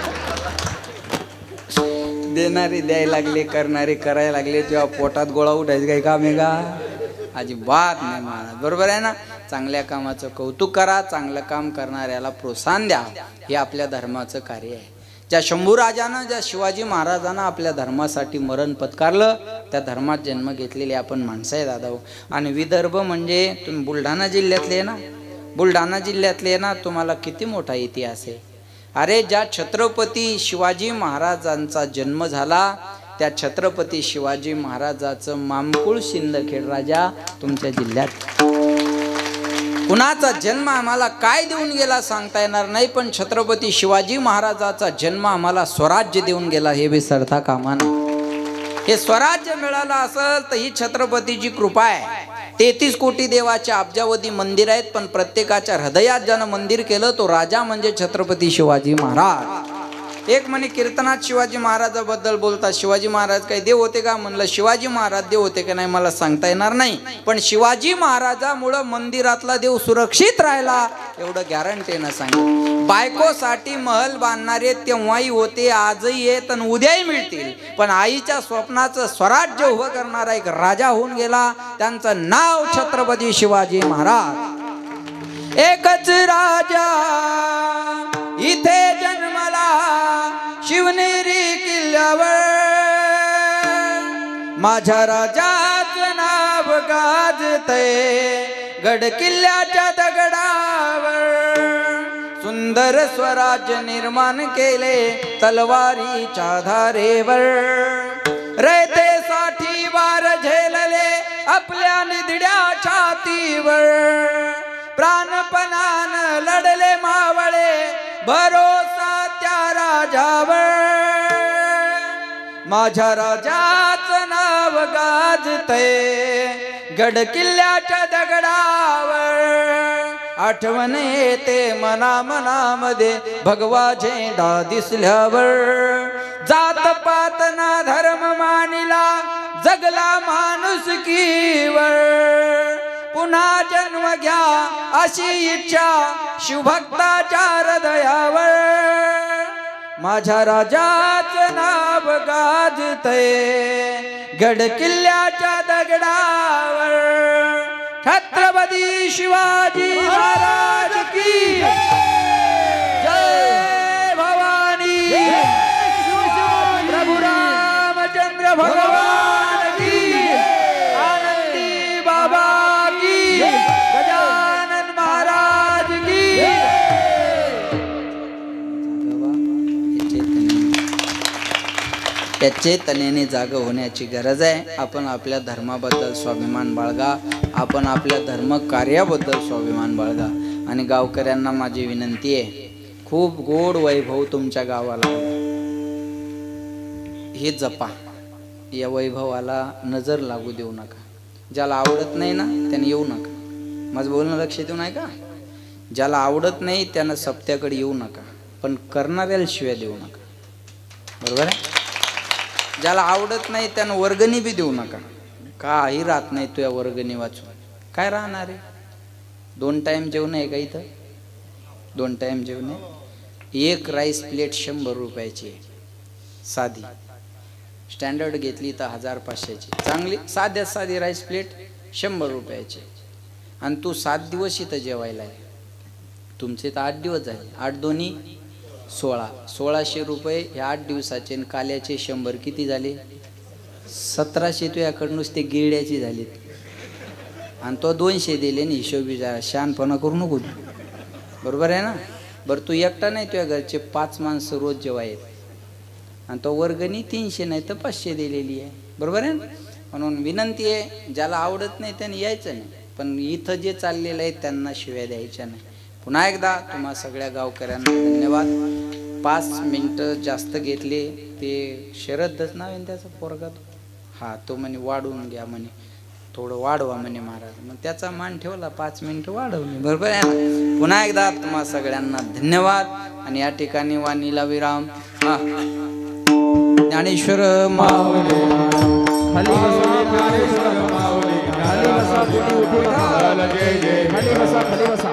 देणारे द्यायला लागले, करणारे करायला लागले, तेव्हा पोटात गोळा उठायचं काही काम आहे का? अजिबात नाही महाराज, बरोबर आहे ना? चांगल्या कामाचं कौतुक करा, चांगलं काम करणाऱ्याला प्रोत्साहन द्या, हे आपल्या धर्माचं कार्य आहे. ज्या शंभूराजानं, ज्या शिवाजी महाराजांना आपल्या धर्मासाठी मरण पत्कारलं, त्या धर्मात जन्म घेतलेले आपण माणसं आहे दादा. आणि विदर्भ म्हणजे तुम्ही बुलढाणा जिल्ह्यातले ना, बुलढाणा जिल्ह्यातले ना, तुम्हाला किती मोठा इतिहास आहे. अरे, ज्या छत्रपती शिवाजी महाराजांचा जन्म झाला, त्या छत्रपती शिवाजी महाराजाचं मामकुळ सिंदखेड राजा तुमच्या जिल्ह्यात. कुणाचा जन्म आम्हाला काय देऊन गेला सांगता येणार नाही, पण छत्रपती शिवाजी महाराजाचा जन्म आम्हाला स्वराज्य देऊन गेला हे विसरता कामा नये. हे स्वराज्य मिळालं असेल तर ही छत्रपतीची कृपा आहे. 33 कोटी देवाचे अब्जावधी मंदिर आहेत, पण प्रत्येकाच्या हृदयात ज्यानं मंदिर केलं तो राजा म्हणजे छत्रपती शिवाजी महाराज. एक म्हणे कीर्तनात शिवाजी महाराजाबद्दल बोलतात, शिवाजी महाराज काही देव होते का? म्हणलं शिवाजी महाराज देव होते का नाही मला सांगता येणार नाही, पण शिवाजी महाराजामुळं मंदिरातला देव सुरक्षित राहिला एवढं गॅरंटीनं सांगितलं. बायकोसाठी महल बांधणारे तेव्हाही होते, आजही आहेत आणि उद्याही मिळतील, पण आईच्या स्वप्नाचं स्वराज्य उभं करणारा एक राजा होऊन गेला, त्यांचं नाव छत्रपती शिवाजी महाराज. एकच राजा इथे जन्मला शिवनेरी किल्ल्यावर, माझ्या राजाचं नाव गाजतंय गड किल्ल्याच्या दगडावर. सुंदर स्वराज्य निर्माण केले तलवारीच्या धारेवर, रयतेसाठी वार झेलले आपल्या निधड्या छातीवर. प्राणपणानं लढले मावळे भरोसा त्या राजावर, माझ्या राजाचं नाव गाजतंय गड किल्ल्याच्या दगडावर. आठवण येते मना मनामध्ये भगवा झेंडा दिसल्यावर, जात पात ना धर्म मानिला जगला माणुसकीवर. पुन्हा जन्म घ्या अशी इच्छा शिवभक्ताच्या हृदयावर, माझ्या राजाचं नाव गाजतंय गड किल्ल्याच्या दगडावर. छत्रपती शिवाजी महाराज की जय भवानी. प्रभु रामचंद्र भगवान की, आनंदी बाबा की, गजानन महाराज की. त्या चेतनेने जाग होण्याची गरज आहे. आपण आपल्या धर्माबद्दल स्वाभिमान बाळगा, आपण आपल्या धर्म कार्याबद्दल स्वाभिमान बाळगा. आणि गावकऱ्यांना माझी विनंती आहे, खूप गोड वैभव तुमच्या गावाला हे जपा, या वैभवाला नजर लागू देऊ नका. ज्याला आवडत नाही ना त्याने येऊ नका. माझं बोलणं लक्ष देऊ नये का? ज्याला आवडत नाही त्यानं सप्त्याकडे येऊ नका, पण करणाऱ्याला शिव्या देऊ नका. बरोबर आहे? ज्याला आवडत नाही त्यानं वर्गणी बी देऊ नका. काही राहत नाही तुझ्या वर्गणी वाचून. काय राहणार आहे? 2 टाइम जेवण आहे का इथं? 2 टाइम जेवण आहे. एक राईस प्लेट 100 रुपयाची आहे, साधी. स्टँडर्ड घेतली तर 1500ची. चांगली साध्यात साधी राईस प्लेट 100 रुपयाची. आणि तू 7 दिवस इथं जेवायला आहे. तुमचे तर 8 दिवस झाले. 8 दोन्ही 16, 1600 रुपये हे 8 दिवसाचे. आणि काल्याचे 100 किती झाले? 1700 तुझ्याकडं नुसते गिरड्याची झालीत. आणि तो 200 दिले आणि हिशोबी जरा शहाणपणा करू नको. बरोबर आहे ना? बरं तू एकटा नाही, तुझ्या घरचे 5 माणसं रोज जेवाय आहेत, आणि तो वर्गणी 300 नाही तर 500 दिलेली आहे. बरोबर आहे ना? म्हणून विनंती आहे, ज्याला आवडत नाही त्याने यायचं नाही, पण इथं जे चाललेलं आहे त्यांना शिव्या द्यायच्या नाही. पुन्हा एकदा तुम्हा सगळ्या गावकऱ्यांना धन्यवाद. 5 मिनटं जास्त घेतले. ते शरदच नाव आहे त्याचा पोरगा, हा तो म्हणे वाढवून घ्या म्हणे, थोडं वाढवा म्हणे महाराज. मग त्याचा मान ठेवला, 5 मिनटं वाढवली. बरोबर आहे ना? पुन्हा एकदा तुम्हा सगळ्यांना धन्यवाद. आणि या ठिकाणी वाणीला विराम. ज्ञानेश्वर माऊली खाली बसा, खाली बसा.